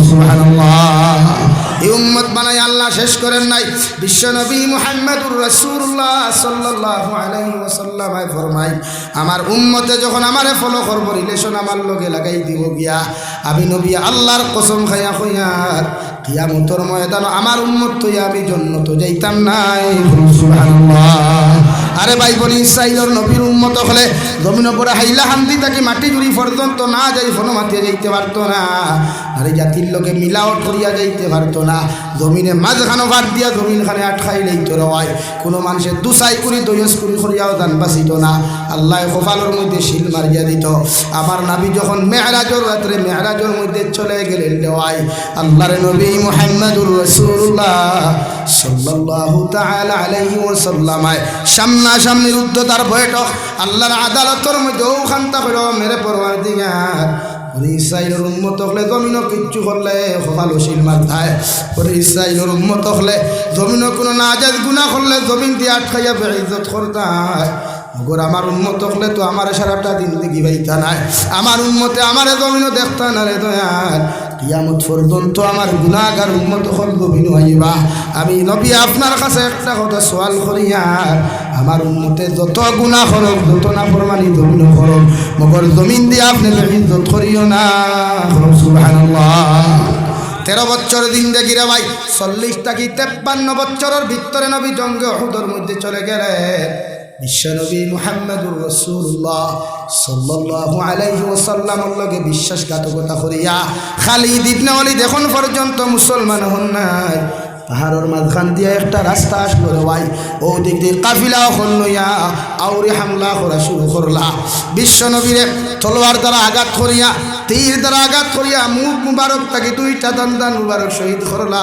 A: সুবহানাল্লাহ। এই উম্মত বানাই আল্লাহ শেষ করেন নাই। বিশ্ব নবী মুহাম্মদুর রাসূলুল্লাহ সাল্লাল্লাহু আলাইহি ওয়াসাল্লাম ফরমাই, আমার উম্মতে যখন আমারে ফলো করব, রিলেশন আমার লগে লাগাই দিব গিয়া, আমি নবী আল্লাহর কসম খাইয়া কইয়ার কিয়ামতের ময়দান আমার উম্মত তৈয়া আমি জান্নাতে যাইতাম নাই, সুবহানাল্লাহ। আরে ভাই, বনি ইসরাইলের নবীর উম্মত হলে জমিন উপরে হাইলা হান্দি তাকে মাটি জুড়ি পর্যন্ত না যাই ফোনো মাতিয়ে যাইতে পারতো না, আরে জাতির লোকে মিলাওট করিয়া যাইতে পারতো না, জমিনে মাঝখানো ভাত দিয়া জমিন খানে আটকাই লইত রয়, কোনো মানুষের দুসাই করি দইস করি করিয়াও দান বাঁচিত না, আল্লাহ কপালের মধ্যে শিল মারিয়া দিত। আমার নবী যখন মেহরাজের রাত্রে মেহরাজের মধ্যে চলে গেলেন দেওয়াই, আল্লাহর নবী মুহাম্মদুর রাসূলুল্লাহ সাল্লাল্লাহু তাআলা আলাইহি ওয়াসাল্লাম সামনাসামনির উদ্ধতার বৈঠক আল্লাহর আদালতের মধ্যে ওখানটা করে মেরে পরওয়ারদিগার বনি ইসরাইলের উম্মত হলে জমিনও কিচ্ছু করলে ভালো শিল মারতায়, বনি ইসরাইলের উম্মত হলে জমিনও কোনো নাজায়েজ গুনাহ করলে জমিন দিয়ে আটকাইয়া বেইজ্জত করতায়। মগর আমার উম্মত হলে তো আমার সারাটা দিন দেখি ভাইতা নাই, আমার উম্মতে আমার জমিনও দেখতা না রে দয়াল। কিয়ামত পর্যন্ত আমার গুনাহগার উম্মত হল জমিন হইবা। আমি নবী আপনার কাছে একটা কথা সওয়াল করিয়া, আমার উম্মতে যত গুনাহ করুক, যত নাফরমানি জমিন করুক, মগর জমিন দিয়ে আপনি বেইজ্জত করিও না, সুবহানাল্লাহ। 13 বছর দিন দেখি রে ভাই, 40 থেকে 53 বছরের ভিতরে নবী জঙ্গে উহুদের মধ্যে চলে গেলেন। বিশ্বনবী মুহাম্মদুর রাসূলুল্লাহ সাল্লাল্লাহু আলাইহি ওয়াসাল্লামের লগে বিশ্বাসঘাতকতা করিয়া খালিদ ইবনে ওয়ালিদ এখন পর্যন্ত মুসলমান হন নাই। পাহাড়ের মাঝখান দিয়ে একটা রাস্তা আসলো রে ভাই, ও দিক দিয়ে কাফিলা লইয়া আউরি হামলা করা শুরু করলা। বিশ্বনবীরে তলোয়ার দ্বারা আঘাত করিয়া, তীর দ্বারা আঘাত করিয়া মুখ মুবারক তাকে 2টা দান মুবারক শহীদ করলা।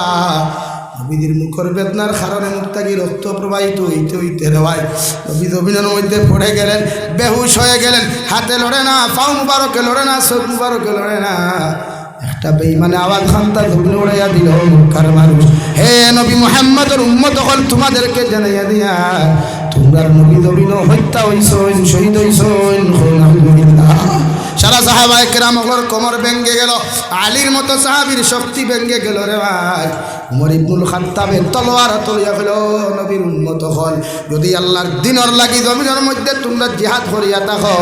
A: নবীদের মুখের বেদনার কারণে মুখ থেকে রক্ত প্রবাহিত হইতে হইতে রে ভাই নবী জমিনের মধ্যে পড়ে গেলেন, বেহুশ হয়ে গেলেন, হাতে লড়ে না, পাও মুবারকে লড়ে না, চোখ মুবারকে লড়ে না। একটা বেঈমানে আওয়াজ খান্তা জমিনে উড়াইয়া দিল, মক্কার মানুষ, হে নবী মুহাম্মদের উম্মত হল তোমাদেরকে জানাইয়া দিয়া, তোমরা নবী জমিনও হত্যা হইছেন, শহীদ হইছেন, আলহামদুলিল্লাহ। সারা সাহাবায়ে কেরামের কোমর ভেঙে গেল, আলীর মতো সাহাবীর শক্তি ভেঙে গেল রে ভাই। উমর ইবনুল খাত্তাবের তলোয়ার তলিয়া গেল, নবীর উম্মত হল যদি আল্লাহর দিনের লাগি জমিনের মধ্যে তোমরা জিহাদ করিয়া থাকো,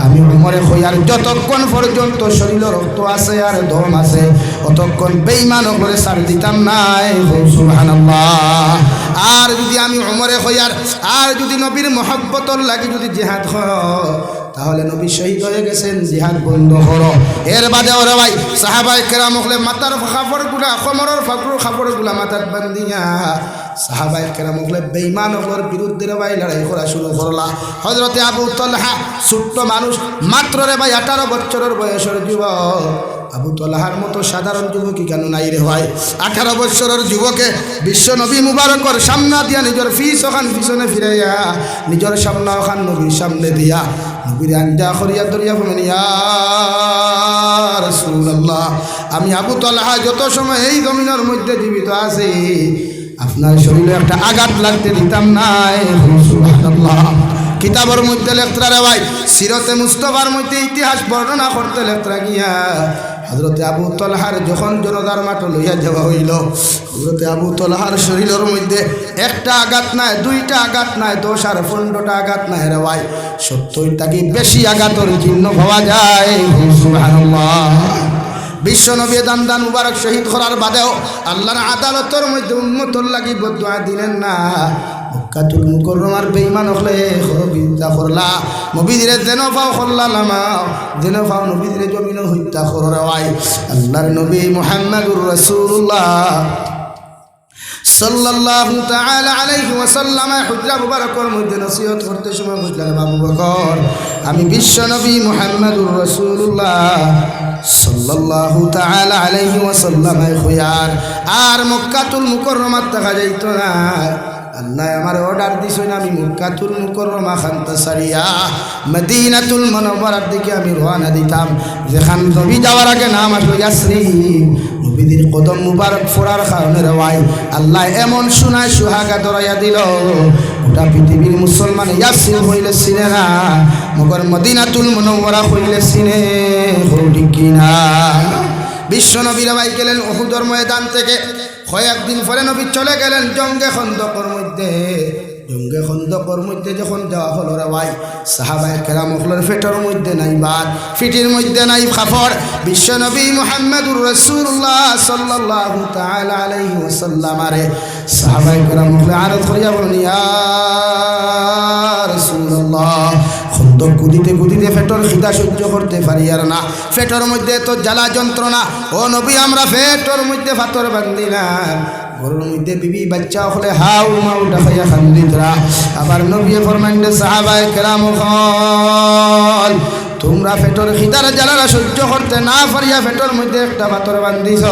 A: আমি উমরে হইয়ার যতক্ষণ পর্যন্ত শরীরে রক্ত আছে আর দম আছে, অতক্ষণ বেঈমান করে ছাড় দিতাম নাই, সুবহানাল্লাহ। আর যদি আমি উমরে হইয়ার আর যদি নবীর মহব্বতর লাগি যদি জিহাদ হয়, তাহলে নবী শহীদ হয়ে গেছেন, জিহাদ বন্ধ করো। এর বাদে ওরা ভাই সাহাবায়ে কেরাম হলে মাথার কাপড়গুলা, কোমরের কাপড়গুলা মাথার বান্ধিয়া সাহাবায়ে কেরাম হলে বেঈমান হলোর বিরুদ্ধে রে ভাই লড়াই করা শুরু করলা। হযরতে আবু তালহা ছোট্ট মানুষ মাত্র রে ভাই 18 বছরের বয়সের যুবক। আবু তালহার মতো সাধারণ যুবকই কেন নাই রে ভাই? 18 বছরের যুবকে বিশ্ব নবী মুবারকর সামনা দিয়া নিজের ওখান পিছনে ফিরাইয়া নিজের সামনা ওখান নবীর সামনে দিয়া নবীর আঞ্জা করিয়া ধরিয়া বলেন, ইয়া রাসূলুল্লাহ, আমি আবু তালহা যত সময় এই জমিনের মধ্যে জীবিত আছি আপনার শরীরে একটা আঘাত লাগতে দিতাম নাই, সুবহানাল্লাহ। কিতাবের মধ্যে লেখরা রে ভাই, সিরতে মুস্তাফার মধ্যে ইতিহাস বর্ণনা করতে লেখরা গিয়া হযরতে আবু তালহার যখন জনতার মাঠ লইয়া যাওয়া হইল, হযরতে আবু তালহার শরীরের মধ্যে একটা আঘাত নাই, 2টা আঘাত নাই, 10 আর 15টা আঘাত নাই রে ভাই, 70টা কি বেশি আঘাতের চিহ্ন পাওয়া যায়, সুবহানাল্লাহ। বিশ্ব নবী দান মুবারক শহীদ করার বাদেও আল্লাহর আদালতের মধ্যে উম্মতর লাগি বদদুয়া দিলেন না। মক্কাতুল মুকাররমার বেঈমান হলে হত্যা করলা নবীদের যেন পাও করলা লামাও যেন পাও নবীদের জমিন হত্যা কররা ভাই আল্লাহর নবী মুহাম্মদুর রাসূলুল্লাহ সাল্লাল্লাহু তাআলা আলাইহি ওয়াসাল্লাম হুজরা মুবারকের মধ্যে নসিহত করতে সময় বুঝলেন আবু বকর আমি বিশ্ব নবী মুহাম্মদুর রাসূলুল্লাহ সাল্লাল্লাহু তাআলা আলাইহি ওয়াসাল্লাম খুয়ার আর মক্কাতুল মুকাররমা দেখা যাইত না আল্লাহ আমার অর্ডার দিছেন আমি মক্কাতুল মুকাররমা খানতা সারিয়া মদিনাতুল মুনাওয়ারার দিকে আমি রওনা দিতাম যেখান নবী যাওয়ার আগে নাম আসলো ইয়াসরিব নবীদের কদম মুবারক ফোরার কারণে রওয়াই আল্লাহ এমন শোনায় সুহাগা দরাইয়া দিল গোটা পৃথিবীর মুসলমান ইয়াসরিব হইলে চিনে না মগর মদিনাতুল মুনাওয়ারা হইলে চিনে ঠিক কিনা বিশ্ব নবীরা ভাই গেলেন উহুদের ময়দান থেকে কয়েকদিন পরে নবী চলে গেলেন জঙ্গে খন্দকের মধ্যে যখন যাওয়া হলো রে ভাই সাহাবায়ে কেরাম হলের ফেটের মধ্যে নাই বাদ ফিটির মধ্যে নাই কাপড় বিশ্ব নবী মুহাম্মদুর রাসূলুল্লাহ সাল্লাল্লাহু তাআলা আলাইহি ওয়াসাল্লাম আরে সাহাবায়ে কেরাম হলে আরজ করিয়া বলেন ইয়া রাসূলুল্লাহ খন্দক কুদিতে ফেটর খিদা সহ্য করতে পারি আর না ফেটর মধ্যে তো জ্বালা যন্ত্রণা ও নবী আমরা ফেটর মধ্যে পাথর বান্ধিলাম ঘরের মধ্যে বিবি বাচ্চা হলে হাউ মাউ ডাকাইয়া খান্দিতরা আবার নবী ফরমাইলেন সাহাবায়ে কেরাম হল তোমরা ফেটর খিদার জ্বালা সহ্য করতে না পারিয়া ফেটর মধ্যে একটা পাথর বান্ধিছ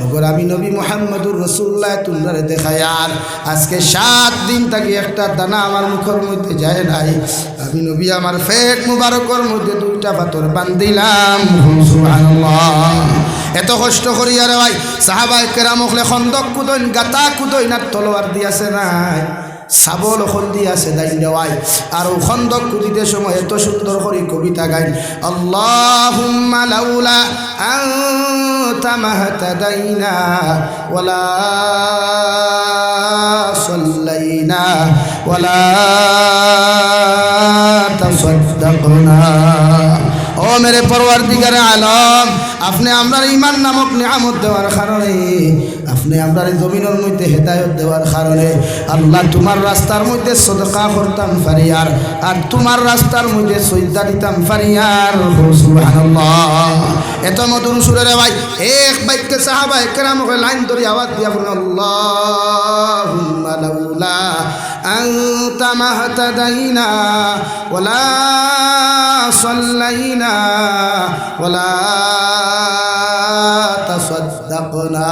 A: মগর আমি নবী মুহাম্মদুর রাসূলুল্লাহ তোমরা দেখায় আর আজকে 7 দিন থেকে একটা দানা আমার মুখের মধ্যে যায় নাই আমি নবী আমার পেট মুবারকের মধ্যে 2টা পাথর বান্ধিলাম সুবহানাল্লাহ এত কষ্ট করি আর ভাই সাহাবায়ে কেরাম হলে খন্দক কুদইন গাতা কুদইন আর তলোয়ার দিয়াছে নাই সাবল ওখন দিয়াছে দাইন দেওয়াই আর ও খন্দক কুদিতে সময় এত সুন্দর করে কবিতা গাইন আল্লাহুম্মা লাউলা আনতা মাহতাদাইনা ওয়ালা সাল্লাইনা ওয়ালা তাসাদ্দাকনা ও মেরে পরওয়ারদিগার আলম আপনি আমরার ঈমান নামক নিয়ামত দেওয়ার কারণে আপনি আমরার জমিনের মধ্যে হেদায়েত দেওয়ার কারণে আল্লাহ তোমার রাস্তার মধ্যে সদকা করতাম ফারিয়ার আর তোমার রাস্তার মধ্যে সজদা দিতাম ফারিয়ার সুবহানাল্লাহ এত মধুর সুরে রে ভাই এক বাক্যে সাহাবায়ে কেরাম লাইন ধরে আওয়াজ দিয়া বলেন আল্লাহুম্মা লাউলা আনতা মাহতাদাইনা ওয়ালা সাল্লাইনা ওয়ালা তাসাদ্দাকনা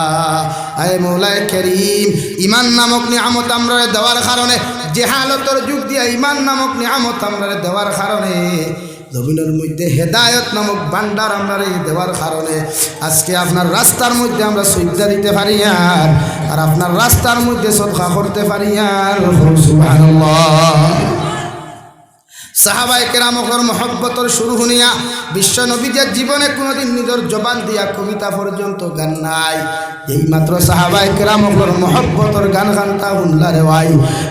A: আয় মওলায়ে কারীম ঈমান নামক নিয়ামত আমরা দেওয়ার কারণে জেহালতর যুগ দিয়া ঈমান নামক নিয়ামত আমরা দেওয়ার কারণে জমিনের মধ্যে হেদায়েত নামক ভান্ডার আমরা দেওয়ার কারণে আজকে আপনার রাস্তার মধ্যে আমরা সজদা দিতে পারি আর আপনার রাস্তার মধ্যে সদকা করতে পারি আর সুবহানাল্লাহ সাহাবায়ে কেরামর মহব্বতর শুরু শুনিয়া বিশ্ব নবীদের জীবনে কোনোদিন নিজের জবান দিয়া কবিতা পর্যন্ত গান নাই এইমাত্র সাহাবায়ে কেরামর মহব্বতর গান গানটা শুনলা রে ভাই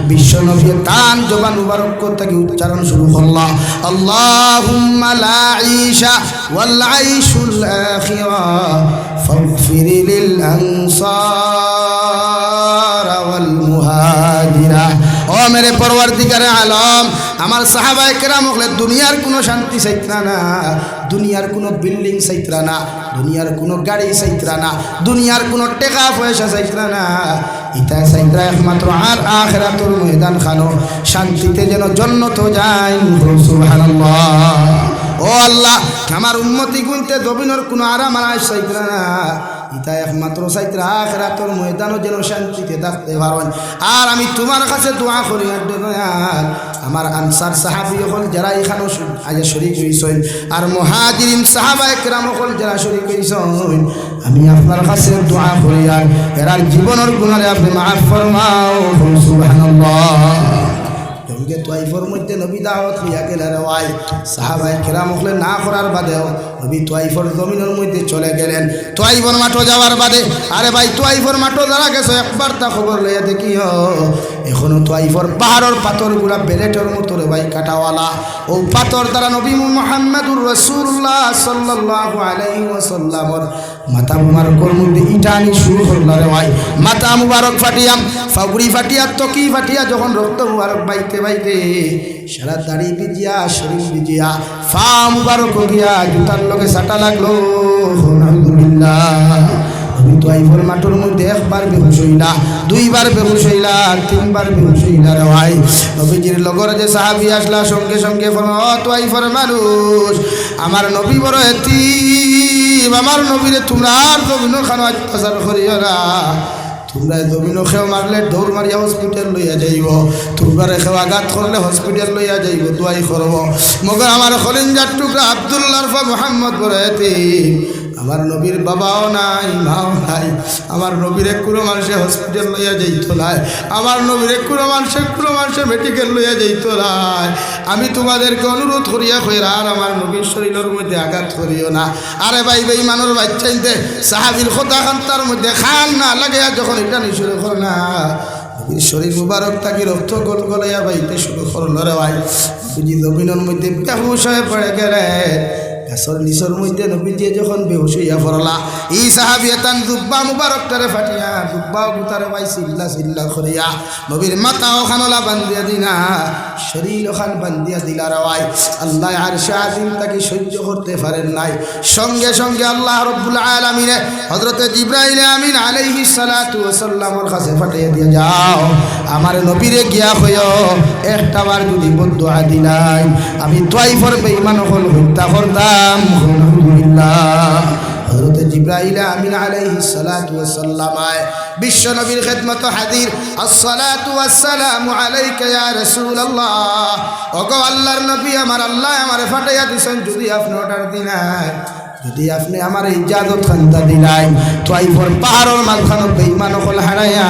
A: বিশ্ব নবী তান জবান মুবারক থেকে উচ্চারণ শুরু করলা আল্লাহুম্মা লা ঈশা ওয়াল আইশুল আখিরা ফাগফির লিল আনসার ওয়াল মুহাজিরা ও মেরে পরওয়ারদিগার আলম আমার সাহাবায়ে কেরাম হলে দুনিয়ার কোনো শান্তি চাইতরা না দুনিয়ার কোনো বিল্ডিং চাইতরা না দুনিয়ার কোনো গাড়ি চাইতরা না দুনিয়ার কোনো টাকা পয়সা চাইতরা না এটা চাইতরা একমাত্র আর আখিরাতুর ময়দান খানো শান্তিতে যেন জান্নাত যায় সুবহানাল্লাহ ও আল্লাহ আমার উম্মতি গুনতে জমিনের কোনো আরাম আর চাইতরা না এটা একমাত্র চাইতরা আখিরাতুর ময়দানও যেন শান্তিতে থাকতে পারেন আর আমি তোমার কাছে দোয়া করি আমার আনসার সাহাবী হল যারা এখানে আজ শরীক হইছেন আর মুহাজিরিন সাহাবায়ে কেরাম হল যারা শরীক হইছেন আমি আপনার কাছে দোয়া করি আর এরার জীবনের গুনাহ আপনি মাফ ফরমাও সুবহানাল্লাহ তোমকে তাইফের মধ্যে নবী দাওয়াত লিয়া গেলে রে ভাই সাহাবায়ে কেরাম হলে না করার বাদেও নবী তোয়াইফর জমিনের মধ্যে চলে গেলেন। তোয়াইফর মাঠো যাওয়ার বাদে আরে ভাই তোয়াইফর মাঠো যারা গেছো একবার তা খবর লইয়া দেখিও এখনো তোয়াইফর পাহাড়ের পাথরগুলা বেলেটের মতো রে ভাই কাটাওয়ালা। ও পাথর দ্বারা নবী মুহাম্মদুর রাসূলুল্লাহ সাল্লাল্লাহু আলাইহি ওয়াসাল্লামর মাথা মুবারকের মধ্যে ইটানি শুরু করল রে ভাই। মাথা মুবারক ফাটিয়া ফাগুড়ি ফাটিয়া তকি ফাটিয়া যখন রক্ত মুবারক বাইতে বাইতে সারা দাড়ি ভিজিয়া শরীর ভিজিয়া ফা মুবারক গিয়া জুতার লগে সাটা লাগলো। আলহামদুলিল্লাহ আমি তো আইফর মাঠের মধ্যে একবার বেহুশ হইলা, দুইবার বেহুশ হইলা, তিনবার বেহুশ হইলা রে ভাই। নবীজির লগর যে সাহাবী আসলা সঙ্গে সঙ্গে ও তো আইফর মানুষ আমার নবী বড় এতিম, আমার নবীরে তোমরা আর জমিনো খানো অত্যাচার করিও না, তোমরা জমিনো খেও মারলে দৌড় মারিয়া হসপিটাল লইয়া যাইব, তোমরা খেও আঘাত করলে হসপিটাল লইয়া যাইব, দোয়াই করব। মগর আমার খলিঞ্জার টুকরা আব্দুল্লাহ মোহাম্মদ বড় এতিম, আমার নবীর বাবাও নাই মাও নাই, আমার নবীর কোনো মানুষে হসপিটাল লইয়া যাইতো নাই, আমার নবীর কোনো মানুষে মেডিকেল লইয়া যাইতো নাই। আমি তোমাদেরকে অনুরোধ করিয়া কইরা আর আমার নবীর শরীরের মধ্যে আঘাত করিও না। আরে ভাই ভাই মানুষ বাচ্চাইতে সাহাবীর কথা খান্তার মধ্যে খান না লাগে যখন এটা নি শুরু করে না নবীর শরীর মুবারক থাকি রক্ত গোল গলাইয়া বাইতে শুরু করলো রে ভাই। বুঝি জমিনের মধ্যে বেহুশ হয়ে পড়ে গেলে গাছর নিচর মধ্যে নবীজি যখন বেহুশ হইয়া পড়লা এই সাহাবী এতান দুব্বা মুবারকটারে ফাটিয়া দুব্বাও গুতারে ভাই চিল্লা চিল্লা করিয়া নবীর মাথা ওখানলা বান্ধিয়া দিনা শরীর ওখান বান্ধিয়া দিলা রে ভাই। আল্লাহ আরশে আজিম তাকে সহ্য করতে পারেন নাই, সঙ্গে সঙ্গে আল্লাহ রব্বুল আলামিনে হযরতে জিবরাইল আমিন আলাইহিস সালাতু ওয়াস সালামের কাছে পাঠিয়ে দিয়ে যাও আমার নবীরে গিয়া কইও একটাবার যদি বদদুয়া দিলাই আমি তোয়াইফর বেঈমান হল হত্যা করতাম। আলহামদুলিল্লাহ হযরত জিবরাইল আমিন আলাইহিস সালাতু ওয়াস সালাম বিশ্ব নবীর খিদমত হাজির। আসসালাতু ওয়াস সালামু আলাইকা ইয়া রাসূলুল্লাহ। ওগো আল্লাহর নবী আমার আল্লাহ আমারে ফাটাইয়া দিছেন যদি আপনি অর্ডার দিলাই, যদি আপনি আমার ইজাজত খান্তা দিলাই তোয়াইফর পাহাড়ের মাঝখানে বেঈমান হল হারাইয়া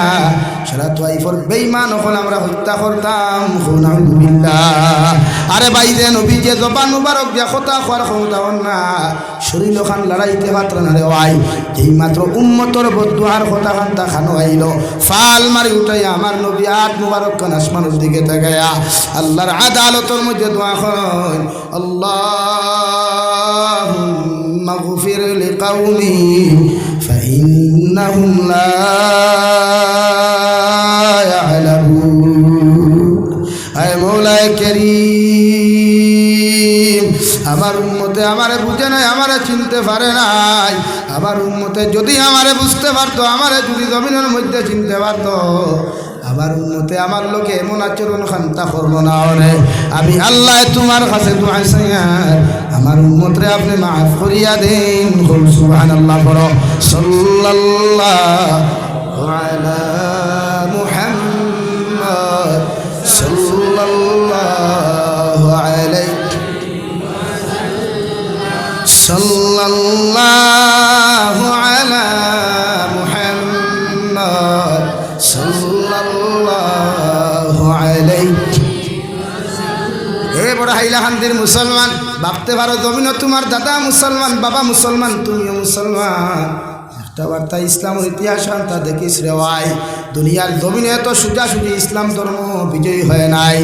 A: সারা তোয়াইফর বেঈমান হল আমরা হত্যা করতাম। আলহামদুলিল্লাহ। আরে ভাই যে নবী যে জবান মুবারক দিয়া কথা খোয়ার ক্ষমতা না শরীর খান লড়াইতে পাত্র না রে ভাই। যেই মাত্র উম্মতর বদদুয়ার কথা খান্তা খানো আইল ফাল মারি উঠাইয়া আমার নবী আট মুবারক খান আসমানের দিকে তাকায়া আল্লাহর আদালতের মধ্যে দোয়া করেন আল্লাহুম্মা গফির লিকাউমি ফাইন্নাহুম লা আয় মৌলায়ে কারীম আমার উম্মতে আমারে বুঝে নাই, আমারে চিনতে পারে নাই। আমার উম্মতে যদি আমারে বুঝতে পারতো, আমারে যদি জমিনের মধ্যে চিনতে পারতো, আমার উম্মতে আমার লোকে এমন আচরণ খান্তা করবো না। ওরে আমি আল্লাহ তোমার কাছে দোয়া চাই আমার উম্মতরে আপনি মাফ করিয়া দেন। সুবহানাল্লাহ পড়ো। সাল্লাল্লাহু আলা মুহাম্মদ সাল্লাল্লাহু আলাইহি সাল্লাল্লাহু আলা মুহাম্মদ সাল্লাল্লাহু আলাইহি। হে বড় হাইলাকান্দির মুসলমান ভাবতে পারো জমিন তোমার দাদা মুসলমান, বাবা মুসলমান, তুমিও মুসলমান। একটা বার্তা ইসলামের ইতিহাস তা দেখিস রে ভাই। দুনিয়ার জমিনে এত সোজাসুজি ইসলাম ধর্ম বিজয়ী হয় নাই।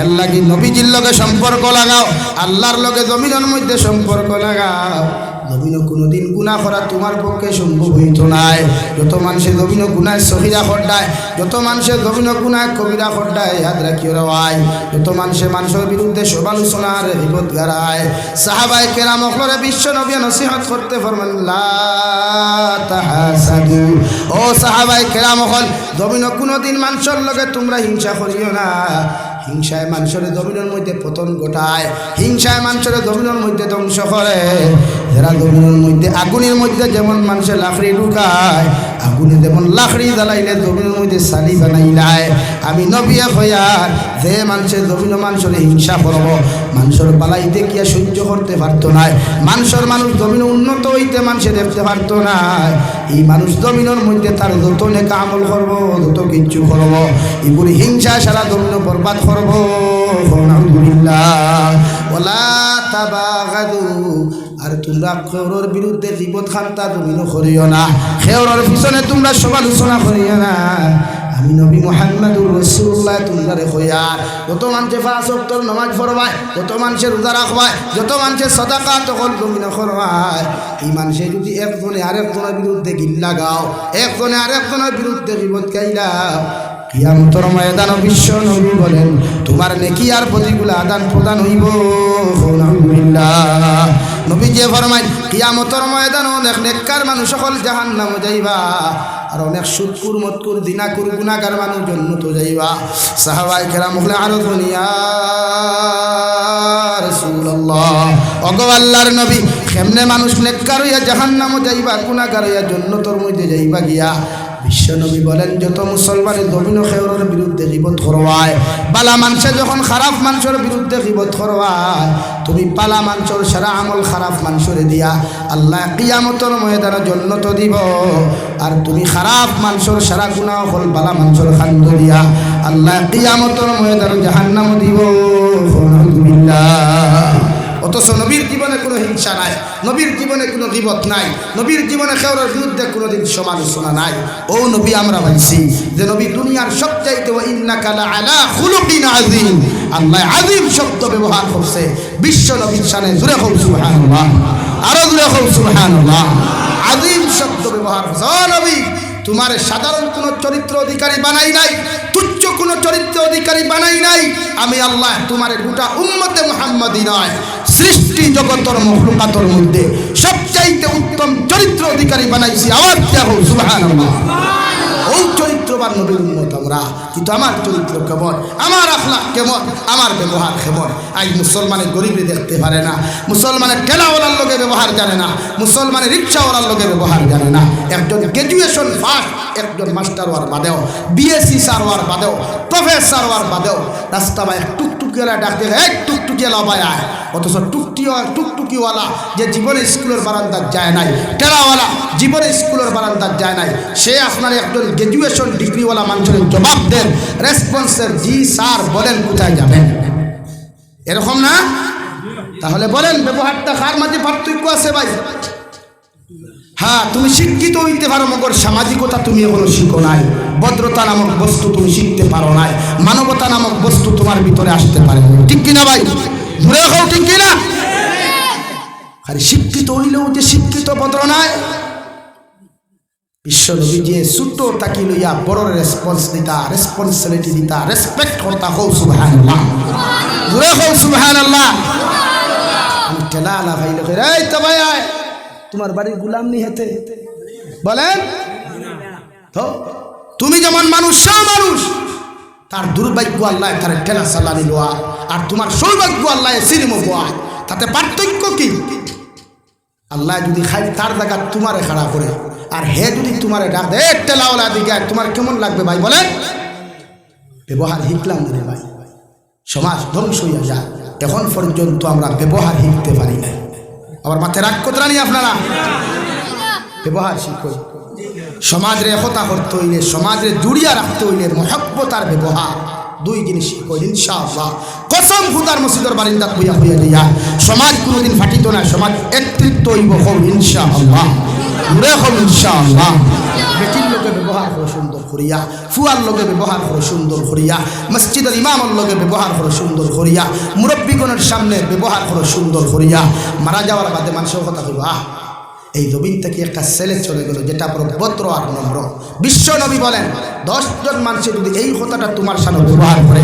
A: এর লাগি নবীজির লগে সম্পর্ক লাগাও, আল্লাহর লগে জমিনের মধ্যে সম্পর্ক লাগাও। জমিনও কোনোদিন গুনাহ করা তোমার পক্ষে সম্ভব হইত নাই। যত মানুষের জমিনও গুনায় সহিরা খড্ডায়, যত মানুষের জমিনও গুনায় কবিরা খড্ডায় হাত রাখিও রে ভাই। যত মানুষের বিরুদ্ধে সমালোচনার বিপদ গাড়ায়। সাহাবায়ে কেরাম অখলরে বিশ্ব নবী নসিহত করতে ফরমান লা তাহাসাদু। ও সাহাবায়ে কেরাম অখল জমিনও কোনোদিন মানুষের লগে তোমরা হিংসা করিও না। হিংসায় মানুষের জমিনের মধ্যে পতন ঘটায়, হিংসায় মানুষের জমিনের মধ্যে ধ্বংস করে। যারা জমিনের মধ্যে আগুনের মধ্যে যেমন মানুষের লাকড়ি ঢুকায়, আগুনে যেমন লাকড়ি জ্বালাইলে জমিনের মধ্যে সালি বানাইলায়, আমি নবিয়া হইয়ার যে মানুষের জমিন মানুষের হিংসা করব, মানুষের বালাইতে গিয়া সহ্য করতে পারতো না। মানুষ জমিন উন্নত হইতে মানুষে দেখতে পারতো না। এই মানুষ জমিনের মধ্যে তার যত নেকা আমল করবো, যত কিচ্ছু করবো, এগুলি হিংসা সারা জমিন বরবাদ করবো। আলহামদুলিল্লাহ। ওয়ালা তাবাগাদু আর তোমরা খেওরের বিরুদ্ধে গীবত খান্তা তুমিও করিও না খেওরের পিছনে তোমরা সমালোচনা করিও না আমি নবী মুহাম্মদুর রাসূলুল্লাহ তোমরা কইয়ার যত মানুষে পাঁচ ওয়াক্তের নামাজ পড়বায় যত মানুষে রোজা রাখবায় যত মানুষে সাদাকা তখন তুমি না করবায় এই মানুষে যদি একজনে আরেকজনের বিরুদ্ধে গিল্লা গাও একজনে আরেকজনের বিরুদ্ধে গীবত গাইলাও কিয়ামতের ময়দানে বিশ্ব নবী বলেন তোমার নেকি আর প্রতিকূল আদান প্রদান হইব আলহামদুলিল্লাহ নবী যে ফরমায় কিয়ামতের ময়দানে অনেক নেককার মানুষ সকল জাহান্নামে যাইবা আর অনেক সুদকুর মতকুর দিনাকুর গুনাহগার মানুষ জান্নাত যাইবা সাহাবায়ে কেরাম বলে আর দুনিয়া রাসূলুল্লাহ ওগো আল্লাহর নবী কেমনে মানুষ নেককার হইয়া জাহান্নামে যাইবা গুনাহগার হইয়া জান্নাতের মধ্যে যাইবা গিয়া বিশ্বনবী বলেন যত মুসলমানের জমিন খেওরের বিরুদ্ধে গীবত করবায় বালা মানুষে যখন খারাপ মানুষের বিরুদ্ধে গীবত করবায় তুমি পালা মানুষের সারা আমল খারাপ মানুষের দিয়া আল্লাহ কিয়ামতের ময়দানে জান্নাত দিব আর তুমি খারাপ মানুষের সারা গুনাহ হল বালা মানুষের খান্দ দিয়া আল্লাহ কিয়ামতের ময়দানে জাহান্নাম দিব আলহামদুলিল্লাহ অথচ নবীর জীবনে কোনো হিংসা নাই নবীর জীবনে কোনো গীবত নাই নবীর জীবনে খেওরের বিরুদ্ধে কোনোদিন সমালোচনা নাই ও নবী আমরা বলছি যে নবী দুনিয়ার সবচাইতে ওয়া ইন্নাকা লাআলা খুলুকিন আযীম আল্লাহ আযীম শব্দ ব্যবহার করছে বিশ্ব নবীর শানে জোরে হোক সুবহানাল্লাহ আরো জোরে হোক সুবহানাল্লাহ আযীম শব্দ ব্যবহার করছে ও নবী তোমার সাধারণ কোনো চরিত্র অধিকারী বানাই নাই তুচ্ছ কোনো চরিত্র অধিকারী বানাই নাই আমি আল্লাহ তোমার গোটা উম্মতে মুহাম্মাদি নয় সৃষ্টি জগতের মখলুকাতের মধ্যে সবচাইতে উত্তম চরিত্র অধিকারী বানাইছি আওয়াজ দেও সুবহানাল্লাহ ওই চরিত্রবান নবীর উম্মত আমরা কিন্তু আমার চরিত্র কেমন আমার আখলাক কেমন আমার ব্যবহার কেমন আজ মুসলমানের গরিবই দেখতে পারে না মুসলমানের ঠেলাওয়ালার লোকে ব্যবহার জানে না মুসলমানের রিক্সাওয়ালার লোকে ব্যবহার জানে না একজন গ্র্যাজুয়েশন ফার্স্ট একজন মাস্টার হওয়ার বাদেও বিএসসি স্যার হওয়ার বাদেও প্রফেসর হওয়ার বাদেও রাস্তা বা টুকটুকিওয়ালা ডাকতে এক টুকটুকিওয়ালা বায় আয় অথচ টুকটুকিওয়ালা যে জীবনে স্কুলের বারান্দার যায় নাই টেরাওয়ালা জীবনে স্কুলের বারান্দার যায় নাই সে আপনার একজন গ্র্যাজুয়েশন ডিগ্রিওয়ালা মানুষের জবাব দেন রেসপন্সের জি স্যার বলেন কোথায় যাবেন এরকম না তাহলে বলেন ব্যবহারটা কার মাঝে পার্থক্য আছে ভাই হ্যাঁ তুমি শিক্ষিত হইতে পারো মগর সামাজিকতা তুমি এখনো শিখো নাই ভদ্রতা নামক বস্তু তুমি শিখতে পারো নাই মানবতা নামক বস্তু তোমার ভিতরে আসতে পারে ঠিক কিনা ভাই ঘুরে খাও ঠিক কিনা আরে শিক্ষিত হইলেও যে শিক্ষিত ভদ্র নাই বিশ্বনবী যে ছোট তাকি লইয়া বড় রেসপন্সিবিলিটি দিতা রেসপেক্ট করতা হও সুবহানাল্লাহ ঘুরে খাও সুবহানাল্লাহ আমি টেলা ভাই লোক এই তো ভাই আয় তোমার বাড়ির গুলাম নি হেতে বলেন তো তুমি যেমন মানুষ সব মানুষ তার দুর্ভাগ্য আল্লাহ তার ঠেলা চালানি লোয়া আর তোমার সৌভাগ্য আল্লাহ সিনেমা গোয়া তাতে পার্থক্য কি আল্লাহ যদি খাই তার জায়গা তোমারে খাড়া করে আর হে যদি তোমারে ডাক দে ঠেলাওয়ালা দিকে তোমার কেমন লাগবে ভাই বলেন ব্যবহার শিখলাম রে ভাই সমাজ ধ্বংস হইয়া যায় এখন পর্যন্ত আমরা ব্যবহার শিখতে পারি না আবার মাথায় রাগ কতরা নি আপনারা ব্যবহার শিখো সমাজের একতা করতে হইলে সমাজের জুড়িয়া রাখতে হইলে মহব্বত আর ব্যবহার দুই জিনিস শিখো ইনশাআল্লাহ কসম খুদার মসজিদের বারিন্দাত হইয়া হইয়া দিয়া সমাজ কোনোদিন ফাটিত না সমাজ একত্রিত হইব হও ইনশাআল্লাহ ঘুরে হও ইনশাআল্লাহ বেটির লোকে ব্যবহার করো সুন্দর করিয়া ফুয়ার লোকে ব্যবহার করো সুন্দর করিয়া মসজিদের ইমামের লোকে ব্যবহার করো সুন্দর করিয়া মুরব্বীগণের সামনে ব্যবহার করো সুন্দর করিয়া মারা যাওয়ার বাদে মানুষের কথা বলবো এই জমিন থেকে একটা ছেলে চলে গেল যেটা বড় ভদ্র আর নম্র বিশ্ব নবী বলেন 10 জন মানুষের যদি এই কথাটা তোমার সামনে ব্যবহার করে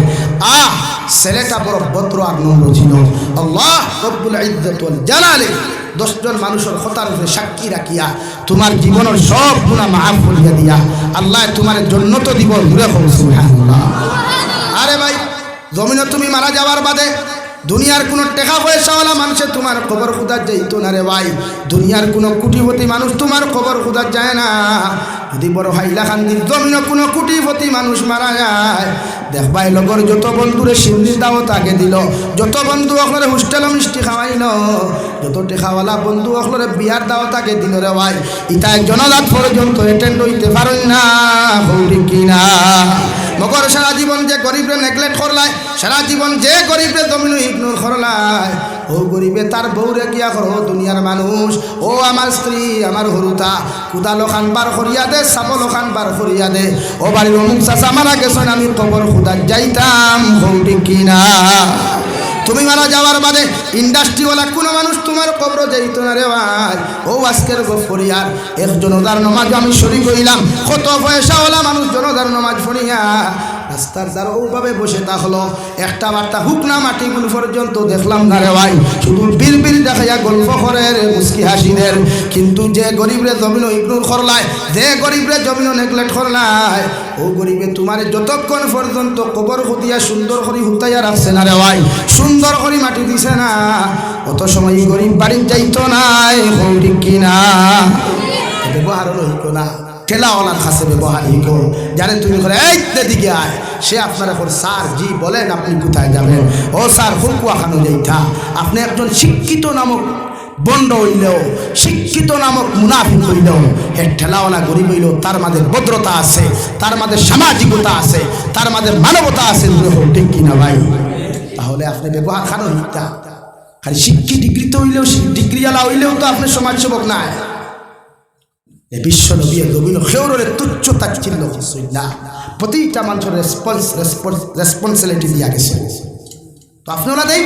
A: ছেলেটা বড় ভদ্র আর নম্র ছিল আল্লাহ রব্বুল ইজ্জত ওয়াল জালালে 10 জন মানুষের কথার উপরে সাক্ষী রাখিয়া তোমার জীবনের সব গুনাহ মাফ করিয়া দিয়া আল্লাহ তোমার জান্নাত দিব ঘুরে হোক সুবহানাল্লাহ আরে ভাই জমিনে তুমি মারা যাওয়ার বাদে দুনিয়ার কোনো টাকা পয়সাওয়ালা মানুষে তোমার খবর খুঁজার যাইতো না রে ভাই দুনিয়ার কোনো কোটিপতি মানুষ তোমার খবর খুঁজার যায় না যদি বড় হাইলাকান্দির জমিনে কোনো কোটিপতি মানুষ মারা যায় দেখবাই লগর যত বন্ধুরে সিন্দির দাওয়াত আগে দিল যত বন্ধু অকলরে হোস্টেল মিষ্টি খাওয়াইল যত টেকাওয়ালা বন্ধু অকলরে বিয়ার দাওয়াত আগে দিল রে ভাই ইটা জনজাত পর্যন্ত অ্যাটেন্ড হইতে পারেন না হৌরি কিনা মগর সারা জীবন যে গরিবরে নেগলেক্ট করলায় সারা জীবন যে গরিবরে জমিন ইগনোর করলায় ও গরিবে তার বউরে গিয়া করো দুনিয়ার মানুষ ও আমার স্ত্রী আমার হরুতা কুদালো খান বার করিয়া দে সাবলো খান বার করিয়া দে ও বাড়ির অমুক চাচা মারা গেছেন আমি কবর খুদার যাইতাম ঠিক কিনা তুমি মারা যাওয়ার বাদে ইন্ডাস্ট্রিওয়ালা কোনো মানুষ তোমার কবর যাইতো না রে ভাই ও আজকের গফরিয়ার এক জনতার নামাজ আমি শরীক হইলাম কত পয়সাওয়ালা মানুষ জনতার নামাজ পড়িয়া রাস্তার দ্বারা ওভাবে বসে থাকলো একটা বার্তা হুক না মাটিগুলো পর্যন্ত দেখলাম না রে ভাই শুধু বীর বীর দেখাইয়া গল্প করে মুস্কি হাসিদের কিন্তু যে গরিবরে জমিন ইগনোর করলায় যে গরিবরে জমিন নেগলেক্ট করলায় ও গরিবে তোমার যতক্ষণ পর্যন্ত কবর খুদিয়া সুন্দর করে হুতাইয়া রাখছে না রে ভাই সুন্দর করে মাটি দিছে না অত সময় গরিব বাড়ি যাইতো নাই ঠিক কিনা ব্যবহার হইতো না ঠেলাওয়ালার কাছে ব্যবহার হইতো জানেন তুমি করে এই দিকে আয় সে আপনার এখন স্যার জি বলেন আপনি কোথায় যাবেন ও স্যার হুকুয়া খানো যাইতা আপনি একজন শিক্ষিত নামক বন্ড হইলেও শিক্ষিত নামক মুনাফিক হইলেও এর ঠেলাওয়ালা গরিব হইলেও তার মাঝে ভদ্রতা আছে তার মাঝে সামাজিকতা আছে তার মাঝে মানবতা আছে ঠিক কিনা ভাই তাহলে আপনি ব্যবহার খানো হইতা খালি শিক্ষিত ডিগ্রিতে হইলেও ডিগ্রিওয়ালা হইলেও তো আপনি সমাজসেবক নাই বিশ্ব নবী নবীন খেউরের তুচ্ছ তাচ্ছিল্য কিছুই না প্রতিটা মানুষের রেসপন্সিবিলিটি দিয়া গেছে তো আপনারা দেই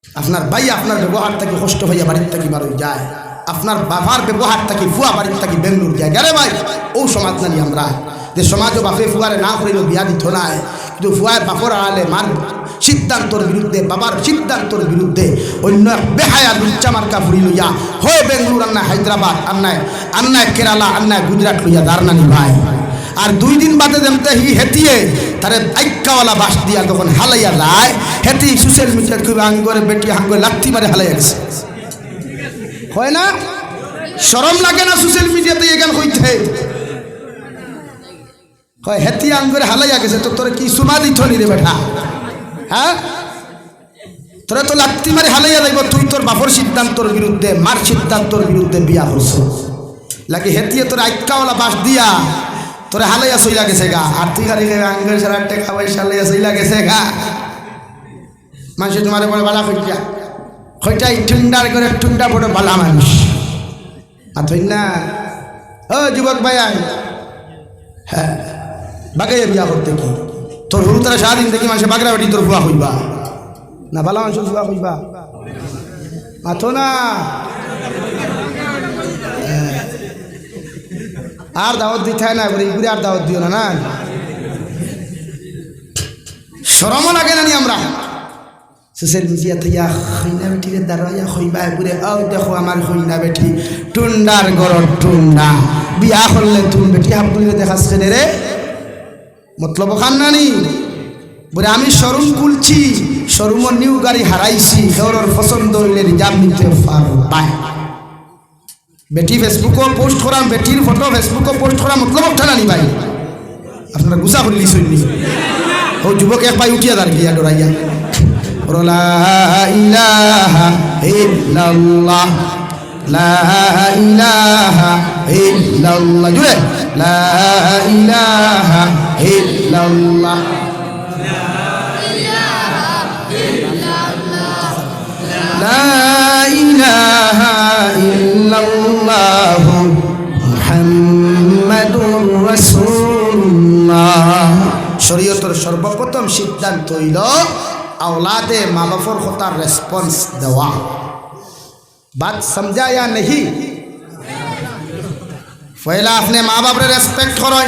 A: আপনার ভাই আপনার ব্যবহার থেকে কষ্ট হইয়া বাড়ির থেকে বারো যায় আপনার বাবার ব্যবহার থেকে ফুয়া বাড়ির থেকে বেঙ্গলোর যায় গেলে ভাই ও সমাজ জানি আমরা যে সমাজও বাপে ফুয়ারে না করিল বিয়া দিত নাই কিন্তু ফুয়ায় বাপর আড়ালে মার সিদ্ধান্তর বিরুদ্ধে বাবার সিদ্ধান্তর বিরুদ্ধে অন্য বেহায়া লুচ্চা মার্কা ফুরি লইয়া হয় বেঙ্গলোর আন্নায় হায়দ্রাবাদ আন্নায় কেরালা আন্নায় গুজরাট লইয়া দারনানি ভাই আর 2 দিন বাদে যেমতে হেতিয়ে তারে আইক্কাওয়ালা বাস দিয়া তখন হালাইয়া যায় হেতি সোশ্যাল মিডিয়া খুব আঙ্গরে বেটি আঙ্গরে লাত্তি মারে হালাইয়া গেছে হয় না শরম লাগে না সোশ্যাল মিডিয়াতে এখান হইতে হয় হেতি আঙ্গরে হালাইয়া গেছে তো তোর কি সুমা দিত নি রে বেটা হ্যাঁ তোরা তো লাত্তি মারি হালাইয়া যাইব তুই তোর বাপর সিদ্ধান্তর বিরুদ্ধে মার সিদ্ধান্তর বিরুদ্ধে বিয়া করছ লাগে হেতিয়ে তোর আইক্কাওয়ালা বাস দিয়া তোরে হালাইয়া সইলা গেছে গা আর তুই খালি আঙ্গের সারা টাকা পয়সা হালাইয়া সইলা গেছে গা মানুষ তোমার বলে বালা খইটা খইটাই ঠুন্ডার করে ঠুন্ডা বড় বালা মানুষ আর তুই না ও যুবক ভাই হ্যাঁ বাগাইয়া বিয়া করতে কি তোর হরু তারা সারাদিন দেখি মানুষের বাগড়া বাটি তোর ফুয়া হইবা না বালা মানুষের ফুয়া হইবা মাথো না আর দাওয়াত দিতে না এবারে ইগুড়ি আর দাওয়াত দিও না না শরমও লাগে না নি আমরা সোশ্যাল মিডিয়া থেকে হইনা বেটিরে দাঁড়াইয়া হইবা এবারে আও দেখো আমার হইনা বেটি টুন্ডার গরর টুন্ডা বিয়া করলে তুমি বেটি হাবুলিরে দেখাস কেনে রে মতলব খান নানি বলে আমি শোরুম খুলছি শোরুমর নিউ গাড়ি হারাইছি ওর পছন্দ হইলে রিজার্ভ নিতে পারবাই বেটি ফেসবুকও পোস্ট করা বেটির ফটো ফেসবুকও পোস্ট করা মতলব ওঠা নানি ভাই আপনারা গুছা করলি শুনলি ও যুবক এক পাই উঠিয়া দাঁড় গিয়া ডরাইয়া লা ইলাহা ইল্লাল্লাহ লা ইলাহা ইল্লাল্লাহ জুড়ে লা ইলাহা ইল্লাল্লাহ লা ইলাহা ইল্লাল্লাহ মুহাম্মাদুর রাসূলুল্লাহ শরীয়তের সর্বপ্রথম সিদ্ধান্ত হইল औलादे माँ बापर होता रेस्पॉन्स देवा बात समझा या नहीं पहला अपने माँ बाप रे रेस्पेक्ट करो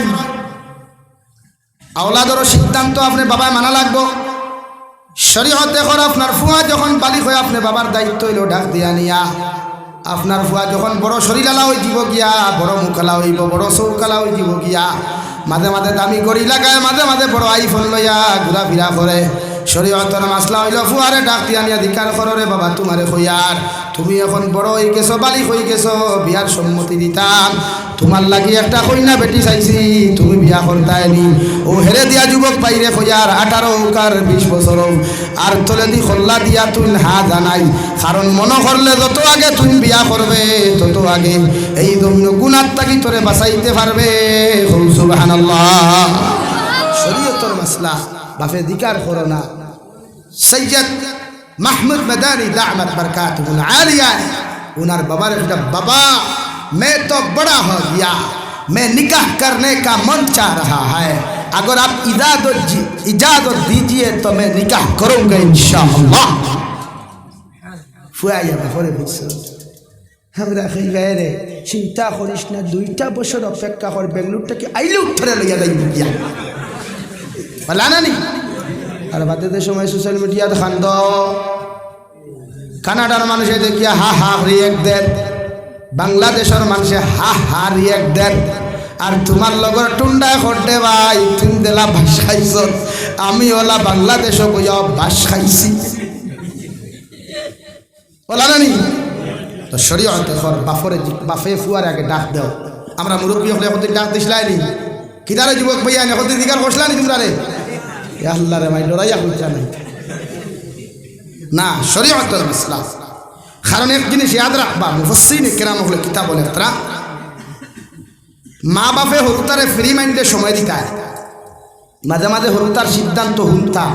A: औलादर सिद्धांत अपने बाबा माना लागबो शरीयत देखो আপনার ফুয়া যখন বালিক হয় আপনি বাবার দায়িত্ব হইল ডাক দিয়া নিয়া আপনার ফুয়া যখন বড় শরীরালা হই দিব গিয়া বড় মুখালা হইব বড় চৌকালা হই দিব গিয়া মাঝে মাঝে দামি গড়ি লাগায় মাঝে মাঝে বড় আইফোন লইয়া ঘোরাফেরা করে শরীয়তের মাসলা হইল ফুয়ারে ডাক দিয়া নিয়া ধিকার করো রে বাবা তোমারে কইয়ার তুমি এখন বড় হয়ে গেছো বালিক হয়ে গেছো বিয়ার সম্মতি দিতাম তোমার লাগি একটা কইনা বেটি চাইছি তুমি বিয়া করতাইনি ও হেরে দিয়া যুবক পাইরে কইয়ার 18 কার 20 বছর আর তোলে দি খল্লা দিয়া তুই হা জানাই কারণ মনে করলে যত আগে তুমি বিয়া করবে তত আগে এই দম্য গুনাহ থাকি তোরে বাঁচাইতে পারবে সুবহানাল্লাহ শরীয়তের মাসলা বাপে ধিকার করো না সৈয়দ महमूद मदानी दामत बरकातुहुल आलिया उनार बाबा ने बाबा मैं तो बड़ा हो गया, मैं निकाह करने का मन चाह रहा है, अगर आप इजाजत दीजिए तो मैं निकाह करूंगा इंशाअल्लाह। ফুয়াইয়া বাপরে বুঝছো আমরা খাই বাইরে চিন্তা করিস না, 2টা বছর অপেক্ষা কর, বেঙ্গলুরটাকে আইলে উত্তরে লইয়া যাইব গিয়া বলা না নি। আর বাদে সময় সোশ্যাল মিডিয়া দেখান দাও, কানাডার মানুষে দেখিয়া হা হা রিয়েক্ট দেন, বাংলাদেশের মানুষে হা হা রিয়েক্ট দেন, আর তোমার লগর টুন্ডায় করতে ভাই তুমি দেলা ভাস খাইছ, আমি ওলা বাংলাদেশও বইয়া ভাস খাইছি বলা না নি। তো শরীয়তে বাফরে বাফে ফুয়ার আগে ডাক দাও, আমরা মুরব্বী হলে এখন ডাক দিছিলাই নি, কিদারে যুবক ভাইয়া এখন দিকার বসলা নি তোমরা রে আল্লাহ রে ভাই লড়াইয়া হইতা নাই না, শরীয়তের ইসলাম। কারণ এক জিনিস ইয়াদ রাখবা, মুফাসসিরিনে কেরাম হলে কিতাব লেখরা মা বাপে হরুতারে ফ্রি মাইন্ডে সময় দিতা, মাঝে মাঝে হরুতার সিদ্ধান্ত হুলতা,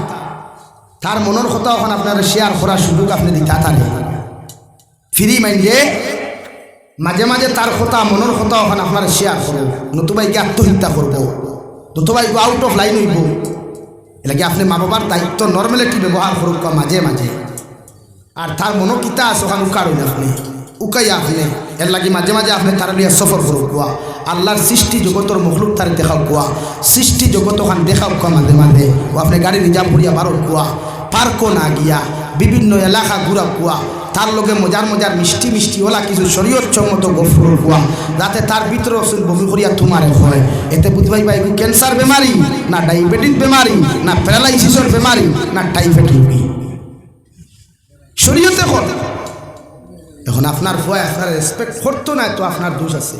A: তার মনের কথা ওখানে আপনার শেয়ার করার সুযোগ আপনি দিতা থাকে ফ্রি মাইন্ডে, মাঝে মাঝে তার কথা মনের কথা ওখানে আপনার শেয়ার করব, নতুবা কি আত্মহত্যা করবো, নতুবা আউট অফ লাইন হইব। এলাকি আপনি মা বাবার দায়িত্ব নর্মালিটি ব্যবহার করুক মাঝে মাঝে, আর তার মনো কিতা আছে ওখানে উকারুন আপনি উকাইয়া আপনি এর লাগি মাঝে মাঝে আপনি তার লিয়া সফর করুক কোয়া, আল্লাহর সৃষ্টি জগতর মখলুক তার দেখাও কোয়া, সৃষ্টি জগত ওখান দেখাও কোয়া মাঝে মাঝে, ও আপনি গাড়ি রিজার্ভ করিয়া বারো কোয়া, পার্কও না গিয়া বিভিন্ন এলাকা ঘুরা কোয়া, তার লগে মজার মজার মিষ্টি মিষ্টি ওলা কিছু শরীয়ত সম্মত গফর কোয়া, যাতে তার ভিতরে বমি করিয়া তোমারে হয়। এতে বুঝবাই ভাই ক্যান্সার বেমারি না ডায়াবেটিস বেমারি না প্যারালাইসিসের বেমারি না টাইফয়েড রোগী শরীয়তে কর। এখন আপনার ভয় আপনার রেসপেক্ট করতো না, তো আপনার দোষ আছে।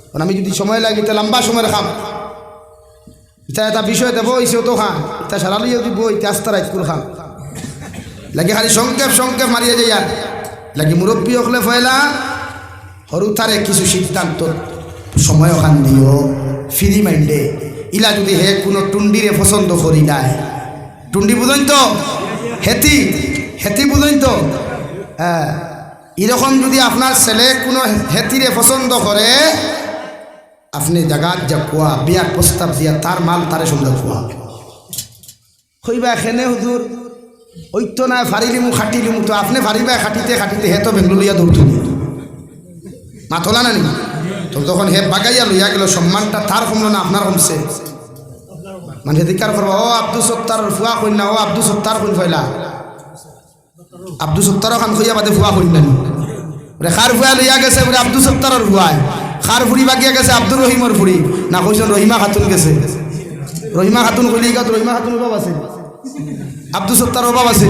A: কারণ আমি যদি সময় লাগে তা লম্বা সময় রাখাম, এটা একটা বিষয় দেবো এসেও তো খান, এটা সারালিও দিব, এটা আস্তা রাইত করে খান লাগে, খালি সংক্ষেপ সংক্ষেপ মারিয়ে যাই। আর লাগে মুরব্বী হলে ফয়লা সরু তারে কিছু সিদ্ধান্ত সময় ওখান দিও ফ্রি মাইন্ডে। ইলা যদি হে কোনো টুন্ডিরে পছন্দ করি নাই, টুন্ডি বুঝেন তো, হেতি হেতি বুঝেন তো, হ্যাঁ এরকম যদি আপনার ছেলে কোনো হেতিরে পছন্দ করে, আপনি জাগাত যা কোয়া বিয়ার প্রস্তাব দিয়া তার মাল তারে সুন্দর কোয়া হইবা এখানে হুজুর ওই তো না ফারিলিমু খাটিলিমু, তো আপনি ফারিবা খাটিতে খাটিতে হে তো বেঙ্গলুর লইয়া দৌড় মাথলা না নি, তো তখন হে বাগাইয়া লইয়া গেল, সম্মানটা তার কমলো না আপনার কমছে, মানে ধিকার করবা ও আব্দুল সত্তার ফুয়া কই না, ও আব্দুল সত্তার কই ফয়লা আব্দুল সত্তার খান কইয়া বাদে ফুয়া কই না রে, খার ফুয়া লইয়া গেছে বলে আব্দুল সত্তারের ফুয়ায়, খার ফুরি বাগিয়া গেছে আব্দুল রহিমর ফুরি না, কইছেন রহিমা খাতুন গেছে, রহিমা খাতুন কইলে গা তো রহিমা খাতুন বাবা আছে, আব্দুল সত্তার অভাব আছে।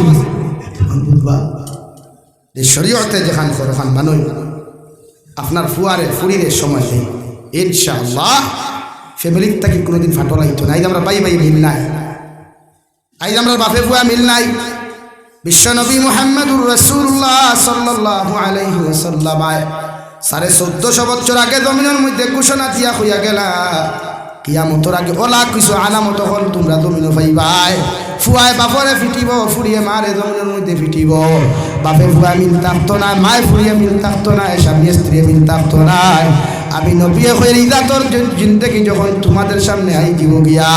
A: শরীয়তে যেখান খান মানুষ আপনার ফুয়ারে ফুরিরে সময় নেই, ইনশাআল্লাহ ফ্যামিলির থেকে কোনোদিন ফাটল আইতো না। আজ আমরা বাই বাই মিল নাই, আজ আমরা বাপে ফুয়া মিল নাই। বিশ্বনবী মুহাম্মদুর রাসূলুল্লাহ সাল্লাল্লাহু আলাইহি ওয়াসাল্লাম 1450 বছর আগে জমিনের মধ্যে ঘোষণা দিয়া হইয়া গেলা, কিয়ামতের আগে ওলা কিছু আলামত হল তোমরা জমিন পাইবাই। ফুয়ায় বাপরে ফিটিব, ফুরিয়ে মারে জমিনের মধ্যে ফিটিব, বাপে ফুয়া মিল থাকতো না, মায় ফুরিয়ে মিল থাকতো না, স্বামী স্ত্রী মিল থাকতো না। আমি নবী হয়ে ইজাতর জিন্দেগি যখন তোমাদের সামনে আই দিব গিয়া,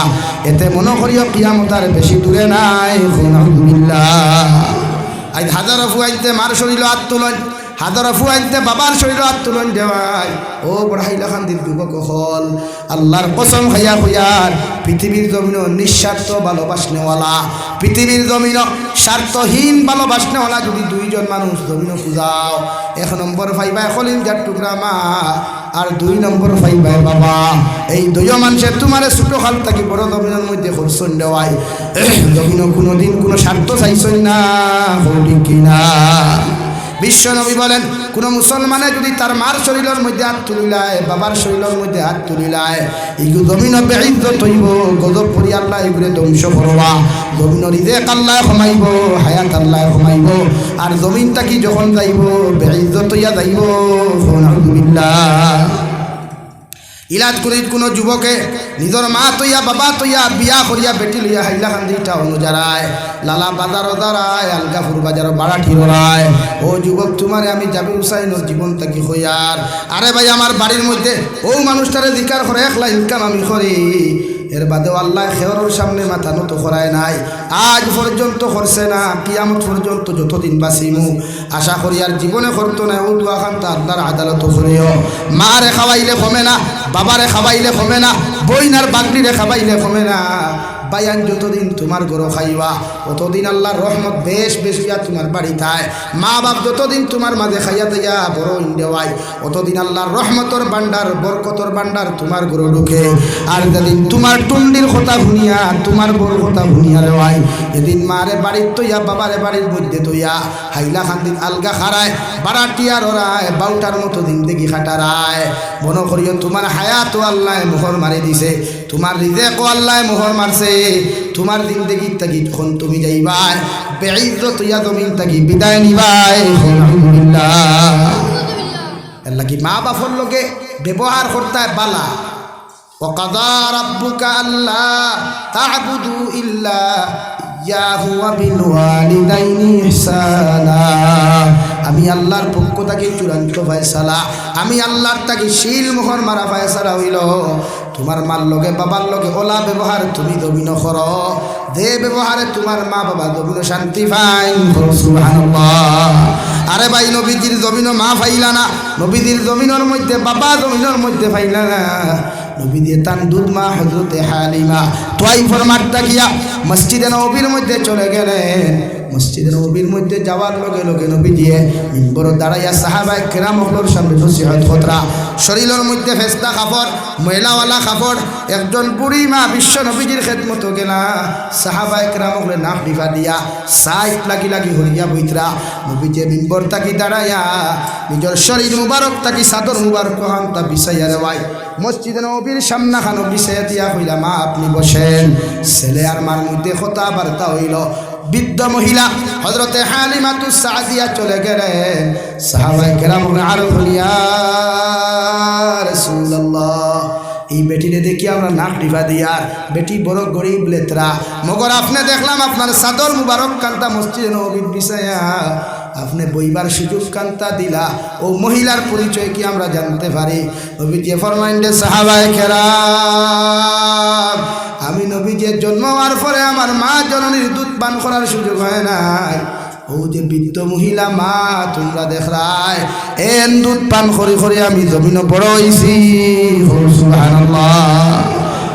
A: এতে মনে করিও কিয়ামতার বেশি দূরে নাই। আলহামদুলিল্লাহ আজ হাজারো ফুয়াইতে মার শরীর হাত তুলন, হাজারো ফুয়াইতে বাবার শরীর হাত তুলন দেওয়াই। ও বড়াইলা খান দিন যুবক হল আল্লাহর কসম খাইয়া খুয়ার, পৃথিবীর জমিন নিঃস্বার্থ ভালোবাসনেওয়ালা, পৃথিবীর জমিন স্বার্থহীন ভালোবাসনেওয়ালা যদি 2 জন মানুষ জমিন পূজাও, 1 নম্বর পাইবা খলিল যার টুকরা মা, আর 2 নম্বর পাইবা বাবা। এই 2 মানুষের তোমার ছোট খাল থাকি বড় জমিনের মধ্যে খরচন দেওয়াই, জমিন কোনোদিন কোনো স্বার্থ চাইছই না, ঠিক কিনা? বিশ্বনবী বলেন কোন মুসলমানে যদি তার মার শরীরের মধ্যে হাত তুলিলায়, বাবার শরীরের মধ্যে হাত তুলিলায়, এইগু জমিন বেইজ্জত হইব, গজব পড়ি আল্লাহ এগুলো ধ্বংস করবা। জমিন রিজেক আল্লাহ কমাইব, হায়াত আল্লাহ কমাইব, আর জমিনটা কি যখন যাইব বেইজ্জত হইয়া যাইব। আলহামদুলিল্লাহ ইলাজ করিত কোনো যুবকে নিজের মা তৈয়া বাবা তৈয়া বিয়া করিয়া বেটি লইয়া হাইলাকান্দি টাউন যারায় লালা বাজার দাঁড়ায় আলগাপুর বাজার বাড়াঠি রায় ও যুবক তোমারে আমি জাবির হুসাইনের জীবন থাকি হইয়ার আরে ভাই আমার বাড়ির মধ্যে ও মানুষটারে জিকার করে একলা ইনকাম আমি করি এর বাদেও আল্লাহ খেয়রের সামনে মাথা নত করায় নাই আজ পর্যন্ত করছে না কিয়ামত পর্যন্ত যতদিন বাঁচিমু আশা করি আর জীবনে করতো না ও দোয়া খান তা আল্লাহর আদালত করিও মারে খাওয়াইলে কমে না বাবারে খাওয়াইলে কমে না বইনার বাগনিরে খাওয়াইলে কমে না বায়ান যতদিন তোমার গরো খাইবা ততদিন আল্লাহর রহমত বেশ বেশিয়া তোমার বাড়ি থায় মা বাপ যতদিন তোমার মাঝে খাইয়া দিয়া বড় দেওয়াই অতদিন আল্লাহর রহমতর বান্ডার বরকতর বান্ডার তোমার গরো ঢুকে আর যেদিন তোমার টুন্ডির কথা শুনিয়া তোমার বড় কথা শুনিয়া দেওয়াই যেদিন মারে বাড়ির তৈয়া বাবারে বাড়ির মধ্যে তৈয়া হাইলা খান্দিত আলগা খারায় বারাটিয়ার ওরায় বাউটার মতো দিন দেখি খাটারায় মন করিও তোমার হায়াত আল্লাহ মোহর মারি দিছে তোমার রিজেক আল্লাহ মোহর মারছে তোমার জিন্দেগি থাকি যখন তুমি যাইবাই বেইজ্জত ইয়া জমিন থাকি বিদায় নিবাই আলহামদুলিল্লাহ আল্লাহ কি মা বাপর লগে ব্যবহার করতে বালা ওয়াকাদা রাব্বুকা আল্লা তা'বুদু ইল্লা ইয়াহু ওয়া বিল ওয়ালিদাইনি ইহসানা আমি আল্লাহর পক্ষ থেকে চূড়ান্ত ফয়সালা আমি আল্লাহর থেকে শিল মোহর মারা ফয়সালা হইল তোমার মার লগে বাবার লগে ওলা ব্যবহার তুমি দবিন কর যে ব্যবহারে তোমার মা বাবা দবিন শান্তি পাই সুবহানাল্লাহ আরে ভাই নবীজির জমিন মা ফাইলা না নবীজির জমিনের মধ্যে বাবা জমিনের মধ্যে ফাইলা না নবী দিয়ে তান দুধ মা হযরতে হালিমা তোয়াইফের মাঠটা গিয়া মসজিদে নববীর মধ্যে চলে গেলেন মসজিদে নববীর মধ্যে যাওয়ার লগে লগে নবী দিয়ে মিম্বর দাঁড়াইয়া সাহাবায়ে কেরাম হলোর সামনে নসিহত খতরা শরীরের মধ্যে ফেস্তা কাপড় ময়লাওয়ালা কাপড় একজন বুড়ি মা বিশ্ব নবীজির খেদমত গেলা সাহাবায়ে কেরাম হলে নাক ডিফা দিয়া সাইট লাগি লাগি হরিয়া বইতরা নবী যে মিম্বর তাকি দাঁড়াইয়া নিজের শরীর মুবারক তাকি সাদর মুবারক হান্তা বিছাইয়া দেওয়াই মসজিদে নববীর সামনে খানো বিছাইয়া দিয়া কইলা মা আপনি বসেন ছেলে আর মার মধ্যে কথা বার্তা হইল বৃদ্ধ মহিলা হযরতে হালিমাতুস সাদিয়া চলে গেলেন সাহাবায়ে কেরাম আরো বলিয়া রাসূলুল্লাহ এই বেটিরে দেখি আমরা নাক টিপা দিয়ার বেটি বড় গরিব লেতরা মগর আপনি দেখলাম আপনার সাদর মুবারক কান্তা মসজিদে নববীর বিছায়া আপনি বইবার সুযোগ কান্তা দিলা ও মহিলার পরিচয় কি আমরা জানতে পারি নবীজি ফরমাইন্ডে সাহাবায়ে কেরাম আমি নবীজি জন্ম হওয়ার পরে আমার মা জননীর দুধ পান করার সুযোগ হয় নাই ও যে বৃদ্ধ মহিলা মা তোমরা দেখরাই এন দুধ পান করি করি আমি জমিন বড় হইছি সুবহানাল্লাহ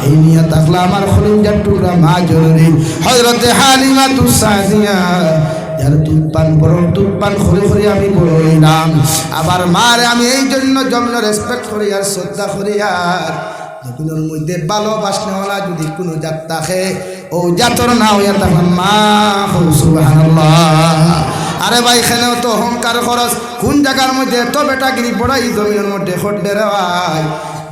A: এই নিয়ে তাকলা আমার খলিজার টুকরা মা জননী হযরতে হালিমাতুস সাদিয়া যার দুধ পান বড় দুধ পান করে করে আমি বড় হইলাম আবার মারে আমি এই জন্য জমিন রেসপেক্ট করি আর শ্রদ্ধা করি আর জমিনের মধ্যে ভালোবাসনেওয়ালা যদি কোনো জাত থাকে ও জাতর না হইয়া তখন মা সুবহানাল্লাহ আরে ভাই এখানেও তো অহংকার খরচ কোন জায়গার মধ্যে এত বেটাগিরি পড়াই জমিনের মধ্যে খটে রে ভাই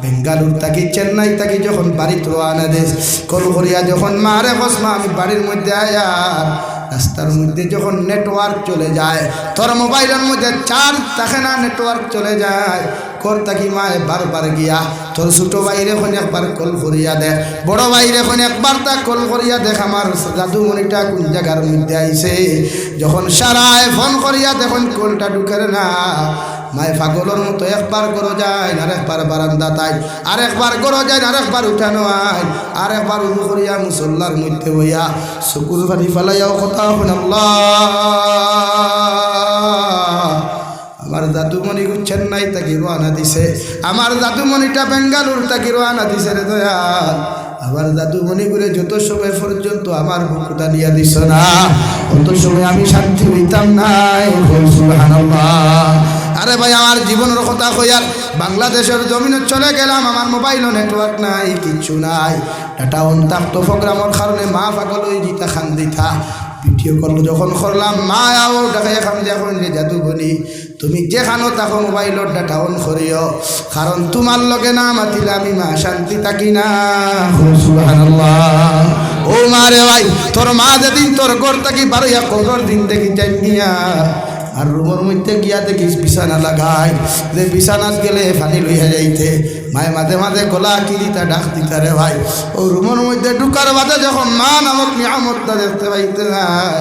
A: বেঙ্গালুর থাকি চেন্নাই থাকি যখন বাড়িতে রওনা দেশ কল করিয়া যখন মারে বসমা আমি বাড়ির মধ্যে আয়ার রাস্তার মধ্যে যখন নেটওয়ার্ক চলে যায় তোর মোবাইলের মধ্যে চার্জ থাকে না নেটওয়ার্ক চলে যায় কর থাকি মায়ে বারবার গিয়া তোর ছোটো ভাইরে এখন একবার কল করিয়া দেখ বড় ভাইরে এখন একবার তা কল করিয়া দেখ আমার জাদুমণিটা কোন জায়গার মধ্যে আইছে যখন সারায় ফোন করিয়া দেখুন কলটা ঢুকে না মায়ে পাগলের মতো একবার গরো যায় আর একবার বারান্দা তাই আর একবার গরো যায় আর একবার উঠানো হয় আর একবার উঠু করিয়া মুসল্লার মধ্যে হইয়া শুকুর ফাটি ফেলাইয়াও কথা হন আল্লাহ আমার জাদুমণি চেন্নাই তাকে রওনা দিছে আমার জাদুমণিটা বেঙ্গালুর তাকে রওনা দিছে রে দয়াল আমার জাদুমণি করে যত সময় পর্যন্ত আমার বুকটা নিয়ে দিছ না তত সময় আমি শান্তি হইতাম নাই সুবহানাল্লাহ আরে ভাই আমার জীবনের কথা কইয়ার বাংলাদেশের জমিনে চলে গেলাম আমার মোবাইলও নেটওয়ার্ক নাই কিচ্ছু নাই ডাটা অন থাকতো প্রোগ্রামের কারণে মা পাগল হয়ে জিতা খান দিতা ভিডিও কল যখন করলাম মা আও ডাকাই খান যখন যে জাদুমণি তুমি যেখানো তাকো মোবাইলের ডাটা অন করিও কারণ তোমার লগে না মাতিলে আমি মা শান্তি থাকি না সুবহানাল্লাহ ও মা রে ভাই তোর মা যেদিন তোর ঘর থাকি বারোয়া কবর দিন দেখি যাইয়া আর রুমের মধ্যে গিয়া দেখিস বিছানা লাগাই, যে বিছানাত গেলে পানি লইয়া যাইতে মায় মাঝে মাঝে গলা কি দিতা ডাক দিতা রে ভাই। ও রুমের মধ্যে ঢুকার বাদে যখন মা নামক নিয়ামতটা দেখতে পাইতে নাই,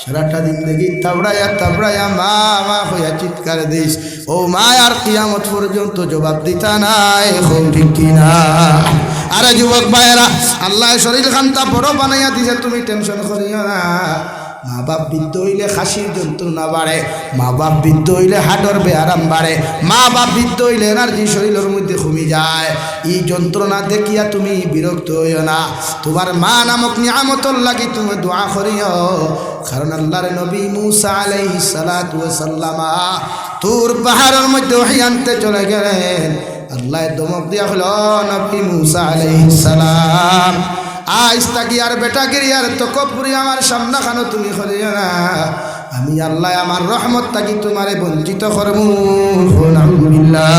A: সারাটা দিন দেখি তাবড়াইয়া মা মা হইয়া চিৎকার দিস। ও মা আর কিয়ামত পর্যন্ত জবাব দিতা নাই, হোক ঠিক কিনা? আরে যুবক ভাইয়েরা, আল্লাহ শরীর খান্তা বড় বানাইয়া দিছে, তুমি টেনশন করিও না। মা বাপ বৃদ্ধ হইলে খাসির যন্ত্রণা বাড়ে, মা বাপ বৃদ্ধ হইলে হাটর বেআরাম বাড়ে, মা বাপ বৃদ্ধ হইলে এনার্জি শরীরের মধ্যে কমে যায়। এই যন্ত্রণা দেখিয়া তুমি বিরক্ত হইও না। তোমার মা নামক নিয়ামতর লাগি তুমি দোয়া করিও। কারণ আল্লাহর নবী মুসা আলাইহিস সালাতু ওয়াস সালাম তুর পাহাড়ের মধ্যে ওহী আনতে চলে গেলেন। আল্লাহ দমক দিয়া হলো, নবী মুসা আলাইহিস সালাম আজ তাকি আর বেটাগিরি আর তকব্বুরি আমার সামনা খানো তুমি করিও না। আমি আল্লাহ আমার রহমত তাকি তোমারে বঞ্চিত করবো। নাউযুবিল্লাহ।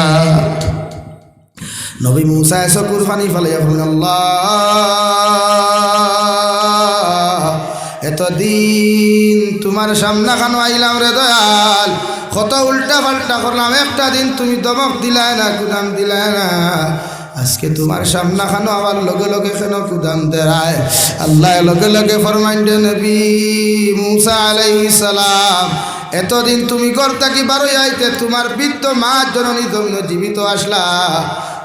A: নবী মুসা চকুর পানি ফেলাইয়া বলেন, আল্লাহ এতদিন তোমার সামনা খানো আইলাম রে দয়াল, কত উল্টা পাল্টা করলাম, একটা দিন তুমি দমক দিলাই না, কুদাম দিলাই না। আজকে তোমার সামনা খানো আবার লগে লগে কেন কুদাম দেয়? আল্লাহ লগে লগে ফরমাইন্ডে নবী মুসা আলাইহিস সালাম, এতদিন তুমি ঘর থাকি বারোই আইতে তোমার বৃদ্ধ মা জননী দম্ন জীবিত আসলা,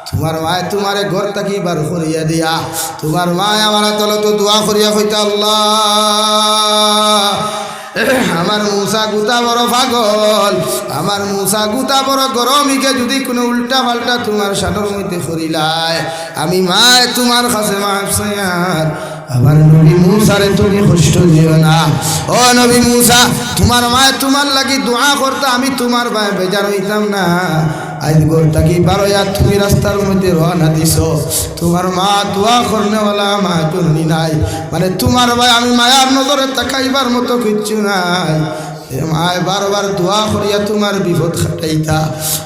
A: তোমার মায় তোমারে ঘর থাকি বার করিয়া দিয়া, তোমার মায় আমার তলত দোয়া করিয়া কইতা, আল্লাহ আমার মুসা গুতা বড় পাগল, আমার মুসা গুতা বড় গরমিকে যদি কোনো উল্টা পাল্টা তোমার সাদর মধ্যে করিলায়, আমি মায় তোমার কাছে মাফ চাইয়ার। আমার নবী মুসারে তুমি কষ্ট দিও না। ও নবী মুসা, তোমার মায় তোমার লাগি দোয়া করতে, আমি তোমার ভাই বেজার হইতাম না। আজ গোরটা কি বারোয়া তুমি রাস্তার মধ্যে রওনা দিছ, তোমার মা দোয়া করনেওয়ালা মা জননী নাই, মানে তোমার ভাই আমি মায়ার নজরে তাকাইবার মতো কিচ্ছু নাই। মায় বারবার দোয়া করিয়া তোমার বিপদ খাটাইতা।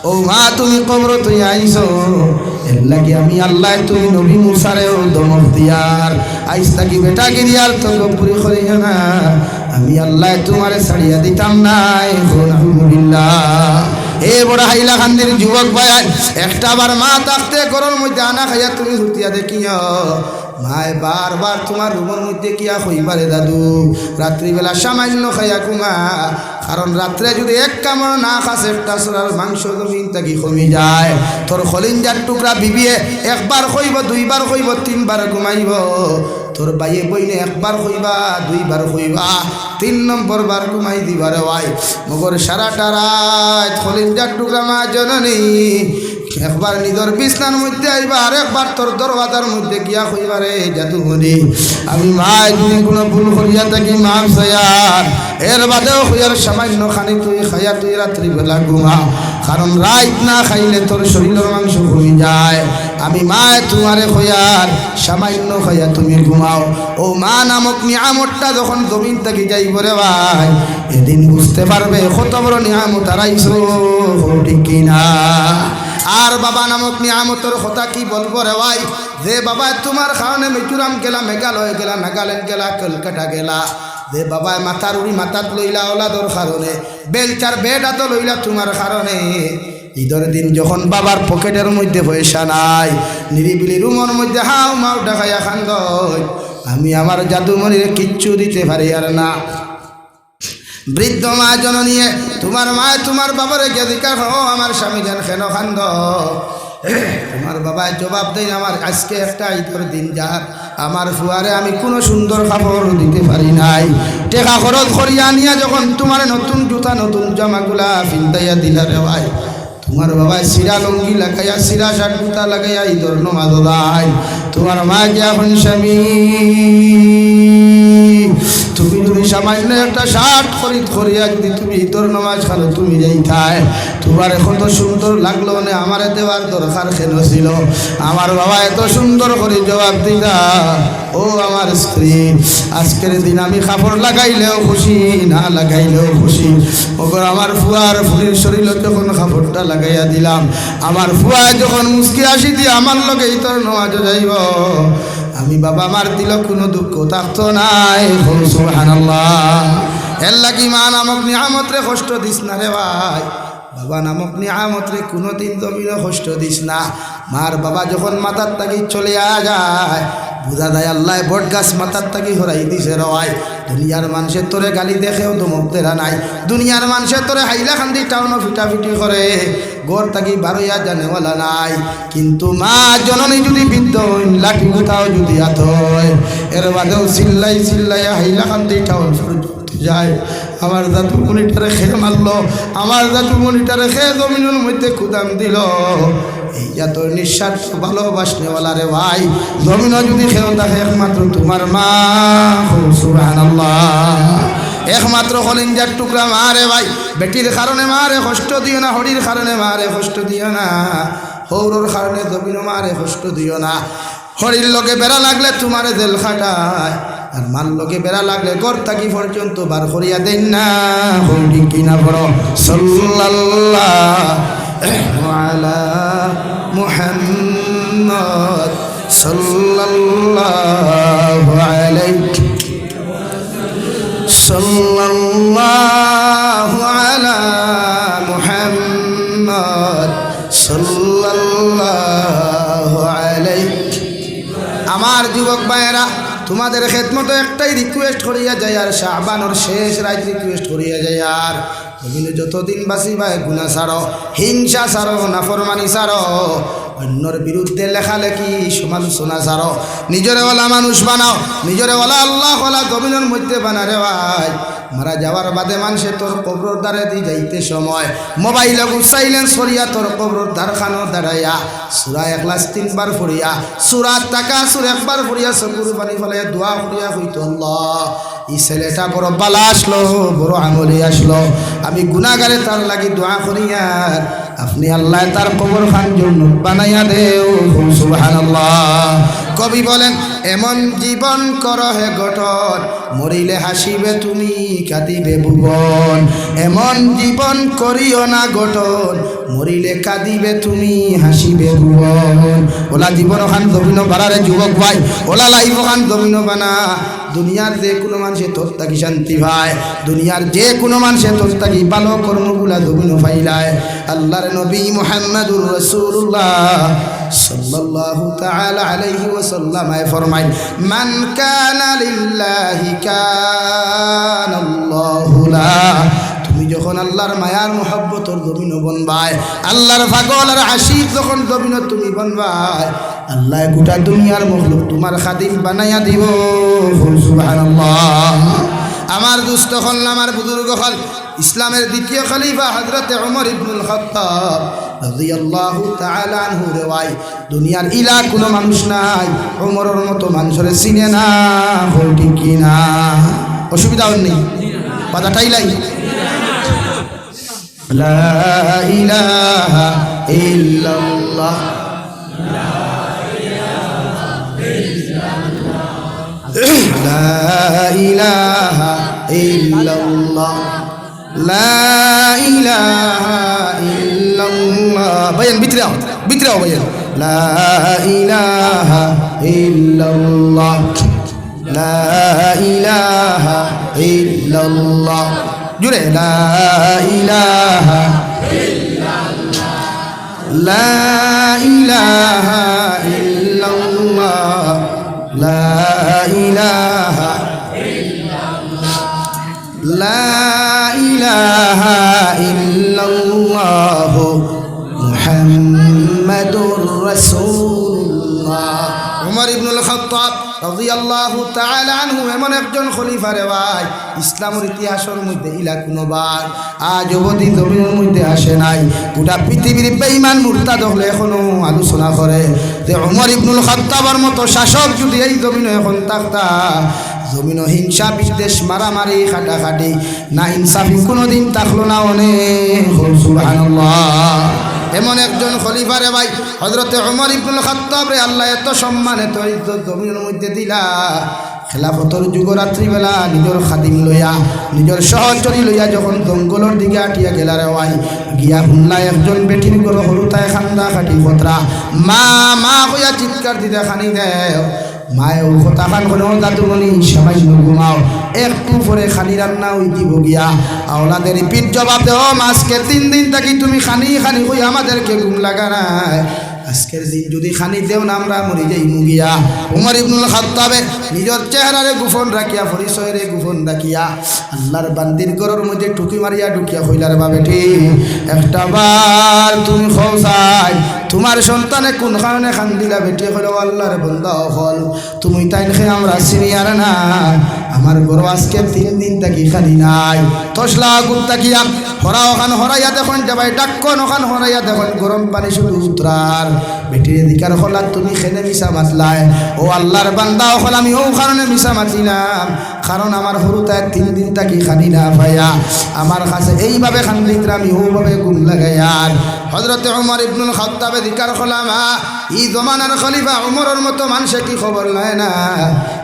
A: ও মা তুমি কবর তুই আইস, এর লাগে আমি আল্লাহ তুমি নবী মুসারেও দমক দিয়ার আইস থাকি বেটা গিরিয়ার তো গপুরি করিও না, আমি আল্লাহ তোমারে ছাড়িয়া দিতাম নাই। আলহামদুলিল্লাহ। এ বড় হাইলা খান্দির যুবক ভাই, একটা বার মা থাকতে গরুর মধ্যে আনা খাইয়া তুমি হুতিয়া দেখিও, মায় বারবার তোমার রুমের মধ্যে কিয়া হইবারে দাদু রাত্রিবেলা সামান্য খাইয়া কুমা, কারণ রাত্রে যদি এক কামড় না খাস একটা সোনার মাংস জমিন থাকি কমি যায়, তোর খলিঞ্জার টুকরা বিবিয়ে একবার কইব, দুইবার কইব, তিনবার ঘুমাইব, তোর বাইয়ে বইনে একবার কইবা, দুইবার কইবা, 3 নম্বর বার ঘুমাই দিবারে ভাই। মগর সারাটা রাত খলিঞ্জার টুকরা মা জননী একবার নিজের বিছনার মধ্যে আইবা, আর একবার তোর দরওয়াজার মধ্যে গিয়া কইবারে জাদুমণি আমি মায় তুমি কোনো ভুল করিয়া থাকি মাফ চাইয়ার। এর বাদেও হইয়ার সামান্য খানি তুই খাইয়া তুই রাত্রিবেলা ঘুমা, কারণ রাত না খাইলে তোর শরীরের মাংস কমে যায়। আমি মায় তোমারে হইয়ার সামান্য খাইয়া তুমি ঘুমাও। ও মা নামক নিয়ামতটা যখন জমিন থাকি যাইব রে ভাই, এদিন বুঝতে পারবে কত বড় নিয়ামত হারাইছো, ঠিক কিনা? আর বাবা নামক নিয়ামতের কথা কি বলবো রে ভাই, যে বাবা তোমার কারণে মিজোরাম গেলা, মেঘালয় গেলা, নাগাল্যান্ড গেলা, কলকাতা গেলা, যে বাবা মাথার উড়ি মাথাত লইলা ওলাদর কারণে, বেলচার বেডাতো লইলা তোমার কারণে। ঈদের দিন যখন বাবার পকেটের মধ্যে পয়সা নাই, নিরিবিলি রুমের মধ্যে হাও মাও ডাকাইয়া খান্দ, আমি আমার জাদুমণিরে কিচ্ছু দিতে পারি আর না। বৃদ্ধ মা জননী তোমার মায় তোমার বাবারে গিয়ে দিকা আমার স্বামী যেন কেন খান্দ, তোমার বাবায় জবাব দেয়, আমার আজকে একটা ঈদের দিন যার আমার ফুয়ারে আমি কোনো সুন্দর কাপড় দিতে পারি নাই, টেকা খরচ করিয়া নিয়ে যখন তোমার নতুন জুতা নতুন জামাগুলা পিন্দাইয়া দিলা রে ভাই, তোমার বাবায় সিরা লঙ্গি লাগাইয়া সিরা শার্ট জুতা লাগাইয়া ঈদের নমাজ দেয়, তোমার মা গিয়া এখন স্বামী তুমি যদি সামান্য একটা শার্ট খরিদ করিয়া যদি তুমি ঈদের নামাজ খালো তুমি যাইতায়, তোমার কত সুন্দর লাগলো, মানে আমার দেওয়ার দরকার কেন ছিল? আমার বাবা এত সুন্দর করে জবাব দিলা, ও আমার স্ত্রী আজকের দিন আমি কাপড় লাগাইলেও খুশি, না লাগাইলেও খুশি। ওপর আমার ফুয়ার ফুলির শরীরে যখন কাপড়টা লাগাইয়া দিলাম, আমার ফুয়া যখন মুস্কি আসি দিয়ে আমার লগে ঈদের নামাজ যাইব, আমি বাবা আমার দিল কোনো দুঃখ থাকতো নাই। সুবহানাল্লাহ। এর লাগি মা নামক নিয়ামত রে কষ্ট দিস না রে ভাই, বাবা নামক নিয়ামত রে কোনোদিন জমিনও কষ্ট দিস না। মার বাবা যখন মাথার তাকি চলে যায় বুঝা যায় আল্লাহ বট গাছ মাথার তাকি হরাই দিছে রয়। দুনিয়ার মানুষের তোরে গালি দেখেও দমক দেরা নাই, দুনিয়ার মানুষের তোরে হাইলা খান্দি টাউন ফিটাফিটি করে গোর তাকি বারোয়া জানেওয়ালা নাই। কিন্তু মা জননী যদি বৃদ্ধ লাঠি কোথাও যদি হাত হয় এর বাদেও চিল্লাই চিল্লাই হাইলা খান্দি টাউন যায়। আমার জাতু মনিটারে খেয়ে মারলো, আমার জাতু মনিটারে খেয়ে জমিনের মধ্যে কুদাম দিল। এই এত নিঃস্বার্থ ভালোবাসনেওয়ালা রে ভাই, জমিনও যদি খেয়েও থাকে একমাত্র তোমার মা। সুবহানাল্লাহ, একমাত্র কলিজার টুকরা মা রে ভাই। বেটির কারণে মারে কষ্ট দিও না, হরির কারণে মারে কষ্ট দিও না, হৌরর কারণে জমিনও মারে কষ্ট দিও না। হরির লোকে বেড়া লাগলে তোমারে জেল খাটায়, আর মার লোকে বেড়া লাগলে ঘর থাকি পর্যন্ত বার করিয়া দেন না। হরি কিনা বড় সাল্লাল্লাহু আলা মুহাম্মদ সাল্লাল্লাহু আলাইহি সাল্লাল্লাহু আলা মুহাম্মদ সাল্লাল্লাহু আলাইহি। আমার যুবক ভাইয়েরা, তোমাদের খেদমতে একটাই রিকোয়েস্ট করিয়া যায়, আর শাবানোর শেষ রাত রিকোয়েস্ট করিয়া যায়, আর তুমি যতদিন বাঁচি ভাই গুনাহ ছাড়ো, হিংসা ছাড়ো, নাফরমানি ছাড়ো, অন্যর বিরুদ্ধে লেখালেখি সমালোচনা ছাড়ো, নিজরে ওলা মানুষ বানাও, নিজরে ওলা আল্লাহ ওলা জমিনের মধ্যে বানারে ভাই। মারা যাওয়ার বাদে মানুষে তোর কবর দ্বারে দি যাইতে সময় মোবাইল সাইলেন্স করিয়া তোর কবর দ্বার খানো দাঁড়াইয়া সূরা ইখলাস 3 বার পড়িয়া, সূরা তাকাসুর 1 বার পড়িয়া, চকুর পানি ফেলে দোয়া করিয়া হইতো, আল্লাহ এই ছেলেটা বড় বালা আসলো, বড় আমলি আসলো, আমি গুনাহগারে তার লাগি দোয়া করিয়া আপনি আল্লাহ তার কবর খান জন্য বানাইয়া দেও। সুবহানাল্লাহ। কবি বলেন, এমন জীবন কর হে গঠন, মরিলে হাসিবে তুমি কাঁদিবে ভুবন। এমন জীবন করিও না গঠন, মরিলে কাঁদিবে তুমি হাসিবে ভুবন। ওলা জীবন খান জমিন বাড়ারে যুবক ভাই, ওলা লাইফ খান জমিন বানা। দুনিয়ার যে কোনো মানুষে তোর থাকি শান্তি পায়, দুনিয়ার যে কোনো মানুষে তোর থাকি ভালো কর্মগুলা জমিন পাইলায়। আল্লাহর নবী মুহাম্মদুর রাসূলুল্লাহ সাল্লাল্লাহু তাআলা আলাইহি ওয়াসাল্লাম ফরমায়, মান কানা লিল্লাহি কানাল্লাহু লা। তুমি যখন আল্লাহর মায়ার মোহাব্বতর জমিন বনবায়, আল্লাহর পাগল আর আশিক যখন জমিন তুমি বনবায়, আল্লাহ গোটা দুনিয়ার মখলুক তোমার খাদিম বানাইয়া দিব। সুবহানাল্লাহ। আমার দুস্থ হল, আমার বুজুর্গ হল, ইসলামের দ্বিতীয় খলিফা হযরতে ওমর ইবনুল খাত্তাব রাদিয়াল্লাহু তাআলা আনহু রেওয়াই, দুনিয়ার ইলা কোনো মানুষ নাই ওমরের মতো মানুষের চিনে না। হল ঠিক কি না? অসুবিধা নেই, বাধাটাই লাই। লা ইলাহা ইল্লাল্লাহ, লা ইলাহা ইল্লাল্লাহ, লা ইলাহা ইল্লাল্লাহ। ভাইয়ান বিতরাও বিতরাও ভাইয়ান। লা ইলাহা ইল্লাল্লাহ, লা ইলাহা ইল্লাল্লাহ। জুড়ে লা ইলাহা ইল্লাল্লাহ, লা ইলাহা ইল্লাল্লাহ, লা ইলাহা ইল্লাল্লাহ, লা ইলাহা ইল্লাল্লাহ মুহাম্মাদুর রাসূলুল্লাহ। ওমর ইবনুল খাত্তাব রাদিয়াল্লাহু তাআলা আনহু এমন একজন খলিফা রে ভাই, ইসলামের ইতিহাসের মধ্যে ইলা কোনোবার আজ অবধি জমিনের মধ্যে আসে নাই। গোটা পৃথিবীর বেঈমান মুরতাদ হলে এখনো আলোচনা করে যে ওমর ইবনুল খাত্তাবের মতো শাসক যদি এই জমিনে এখন থাকতা, জমিন হিংসা বিদ্বেষ মারামারি খাটাখাটি না ইনসাফি কোনোদিন থাকলো না। অনেক। সুবহানাল্লাহ। এমন একজন খলিফা রে ভাই হযরতে ওমর ইবনুল খাত্তাব রে আল্লাহ এত সম্মান এত ইজ্জত জমিনের মধ্যে দিলা। খেলাফতর যুগ রাত্রিবেলা নিজের খাদিম লইয়া নিজের সহচরী লইয়া যখন জঙ্গলের দিকে আটিয়া গেলা রে ভাই, গিয়া শুনলা একজন বেটির গরো হরুতায় খান্দা খাটি খতরা মা মা কইয়া চিৎকার দিতে খানি দেয়। মায়ে ও কথা খান কোনো দাদুমণি সামান্য ঘুমাও, একটু পরে খানি রান্না হই দিব গিয়া। আওলাদের রিপিট জবাব দেও, আজকে 3 দিন থাকি তুমি খানি খানি হই আমাদেরকে ঘুম লাগা নাই, আজকের দিন যদি খানি দেও না আমরা মরি যাই মুগিয়া। উমর ইবনুল খাত্তাবে নিজের চেহারারে গোপন রাখিয়া, পরিচয়রে গোপন রাখিয়া আল্লাহর বান্দির ঘরের মধ্যে টুকি মারিয়া ঢুকিয়া হইলার বা বেটি একটা বার তুমি খোঁজাই তোমার সন্তানে কোন কারণে খান দিলা বেটি হইল আল্লাহর বন্দা হল তুমি তাই খেয়ে আমরা সিনিয়র না, আমার গরু আজকে 3 দিন থাকি খানি নাই। তসলা গুপ তাকিয়া হরা ওখান হরাইয়া দেখুন যাবাই ডাক্কন ওখান হরাইয়া দেখুন গরম পানি শুধু উতরার বেটির এদিকার হলা তুমি খেনে মিশা মাতলায়। ও আল্লাহর বান্দা হল আমি ও কারণে মিশা মাতিলাম, কারণ আমার হরুতায় 3 দিন থাকি খানি না ভাইয়া আমার কাছে এইভাবে খান্দিতরা আমি ওভাবে গুণ লাগাইয়ার। হযরতে উমর ইবনুল খাত্তাব এদিকার হলামা ই জমানার খলিফা উমরের মতো মানুষে কি খবর লয় না,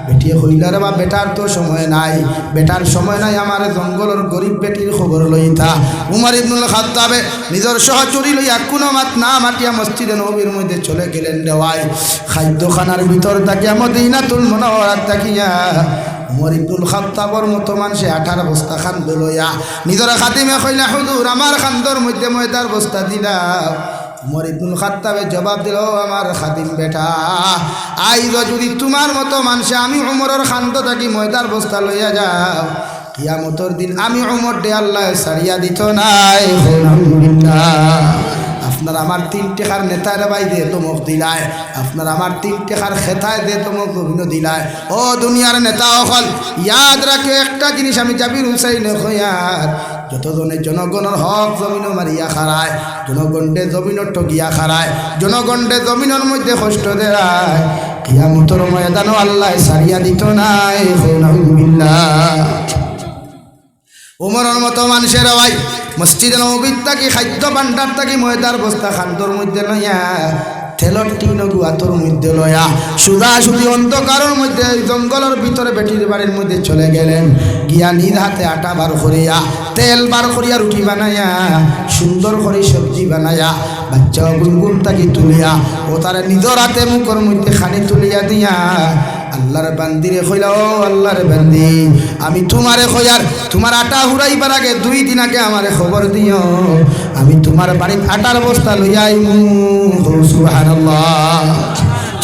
A: বেটি হইলার বা বেটার তো সময় নাই, বেটার সময় নাই আমার জঙ্গলের গরিব বেটির খবর লইতা। উমর ইবনুল খাত্তাবে নিজের সহচরী লইয়া কোনো মাত না মাটিয়া মসজিদে নববীর মধ্যে চলে গেলেন দেওয়ায় খাদ্যখানার ভিতর তাকিয়া মদিনাতুল মুনাওয়ারাত তাকিয়া উমর ইবনুল খাত্তাবর মতো মানুষে 18 বস্তা খান্দ লইয়া নিজের খাতিমে কইলা হুজুর আমার খান্দর মধ্যে ময়দার বস্তা দিলা। উমর ইবনুল খাত্তাবে জবাব দিল, আমার খাদিম বেটা আইজ যদি তোমার মতো মানুষে আমি উমরের খান্দ থাকি ময়দার বস্তা লইয়া যাও, কিয়ামতের দিন আমি উমর দে আল্লাহ সারিয়া দিত নাই। আলহামদুলিল্লাহ আপনার আমার 3 টাকার নেতার বাই দে তোমক দিলায়, আপনার আমার 3 টাকার খেতায় দে তোমক অভিন্ন দিলায়। ও দুনিয়ার নেতা অকল ইয়াদ রাখে একটা জিনিস, আমি জাবির হুসাইন খয়ার যতজনে জনগণের হক জমিনও মারিয়া খারায়, জনগণে জমিনও ঠগিয়া খারায়, জনগণে জমিনের মধ্যে কষ্ট দেয়, কিয়ামতের ময়দানও আল্লাহ সারিয়া দিত নাই। আলহামদুলিল্লাহ উমরের মতো মানুষের ভাই মসজিদে নববীর থাকি খাদ্য ভাণ্ডার থাকি ময়দার বস্তা খাদ্যর মধ্যে লইয়া তেলর টিন গুয়াতর মধ্যে লয়া সুদাসুদি অন্ধকারের মধ্যে জঙ্গলের ভিতরে বেটির বাড়ির মধ্যে চলে গেলেন, গিয়া নিজ হাতে আটা বার করিয়া তেল বার করিয়া রুটি বানাইয়া সুন্দর করে সবজি বানাইয়া বাচ্চা গুনগুন তাকে তুলিয়া ও তারা নিজের হাতে মুখের মধ্যে খানি তুলিয়া দিয়া আল্লাহর বান্দিরে কইলা, ও আল্লাহর বান্দি আমি তোমারে কইয়ার তোমার আটা হুরাইবার আগে 2 দিন আগে আমারে খবর দিও, আমি তোমার বাড়ির আটার বস্তা লইয়া আইমু। সুবহানাল্লাহ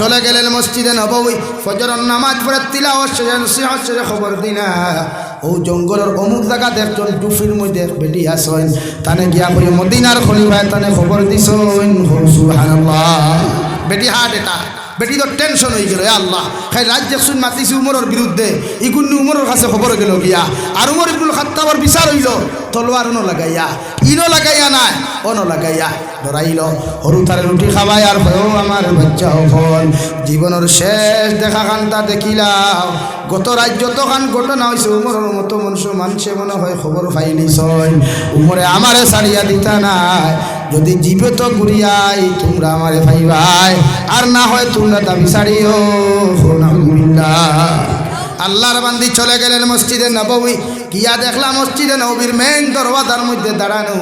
A: চলে গেলেন মসজিদে নববী, ফজরের নামাজ পড়ে তিলাওয়াত শেষে খবর দিনা ও জঙ্গলের অমুক জায়গাতে একজন টুফির মধ্যে বেটি আসেন, তানে গিয়া কই মদিনার খলিফায় তানে খবর দিছেন। সুবহানাল্লাহ বেটি হাট এটা বেটি তো টেনশন হয়ে গেল, আল্লাহ খাই রাজ্য শুন মাতিছি উমরের বিরুদ্ধে ইগুন্নি উমরের কাছে খবর গেল গিয়া আর উমর ইবনুল খাত্তাবের বিচার হইল তলোয়ার ন লাগাইয়া ইনো লাগাইয়া নাই অন লাগাইয়া ডরাইল হরু তারে রুটি খাওয়াই আর ভয়ও আমার বাচ্চা হল জীবনের শেষ দেখা খানটা দেখিলাম। গত রাত যতখান ঘটনা হয়েছে উমরের মতো মানুষে মনে হয় খবর পাইলিস উমরে আমারে ছাড়িয়া দিতা নাই, যদি জীবে তো ঘুরিয়াই তোমরা আমারে ভাইবাই আর না হয় তোমরা দাবি ছাড়িও। আল্লাহর বান্দি চলে গেলেন মসজিদে নববী, গিয়া দেখলাম মসজিদে নববীর মেইন দরওয়াজার মধ্যে দাঁড়ানো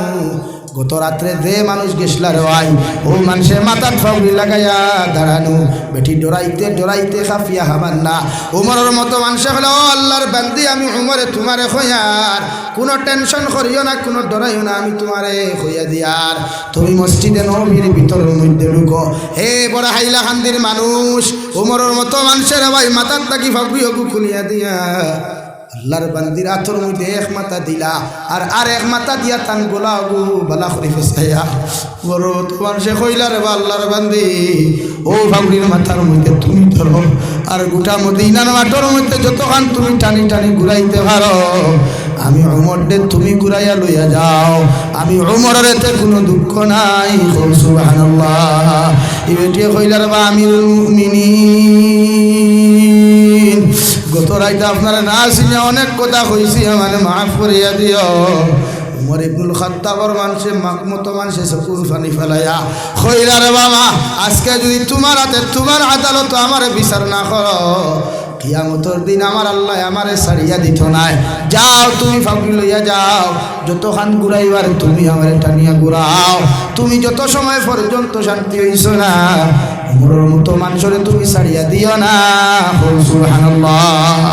A: গত রাত্রে যে মানুষ গেছলার ভাই ও মানুষে মাথার ফাউরি লাগাইয়া দাঁড়ানো, বেটি ডরাইতে ডরাইতে খাফিয়া হামান না উমরের মতো মানুষে হলো, ও আল্লাহর বান্দি আমি উমরে তোমারে খয়ার কোনো টেনশন করিও না, কোনো ডরাইও না, আমি তোমারে খইয়া দিয়ার, তুমি মসজিদে নববীর ভিতরের মধ্যে ঢুকো। হে বড় হাইলা খান্দির মানুষ উমরের মতো মানুষের ভাই মাথার তাকি ফাউরি হকু খুলিয়া দিয়া আল্লাহর বান্দির আতর মধ্যে 1 মাথা দিলা আর 1 মাথা দিয়া তান গোলা গু বালা করে ফেসাইয়া বড় তোমার সে কইলা রে আল্লাহর বান্দি ও ফাউরির মাথার মধ্যে তুমি ধরো আর গোটা মদিনার মাঠের মধ্যে যতখান তুমি টানি টানি ঘুরাইতে পারো আমি উমরকে তুমি ঘুরাইয়া লইয়া যাও, আমি উমরের এতে কোনো দুঃখ নাই। সুবহানাল্লাহ এই বেটিয়ে কইলা রে আমিরুল মুমিনিন গত রাইতে আপনারা না শুনে অনেক কথা কইছি মানে মাফ করিয়া দিও। উমর ইবনুল খাত্তাবের মানুষে মতো মানুষে চকুর পানি ফেলাইয়া কইলা রে বাবা আজকে যদি তোমার হাতে তোমার আদালত আমারে বিচার না করো কিয়ামতের দিন আমার আল্লাহ আমারে ছাড়িয়া দিত নাই, যাও তুমি ফাউরি লইয়া যাও, যতখান ঘুরাইবার তুমি আমারে টানিয়া ঘুরাও, তুমি যত সময় পর্যন্ত শান্তি হইছ না উমরের মতো মানুষরে তুমি ছাড়িয়া দিও না। সুবহানাল্লাহ।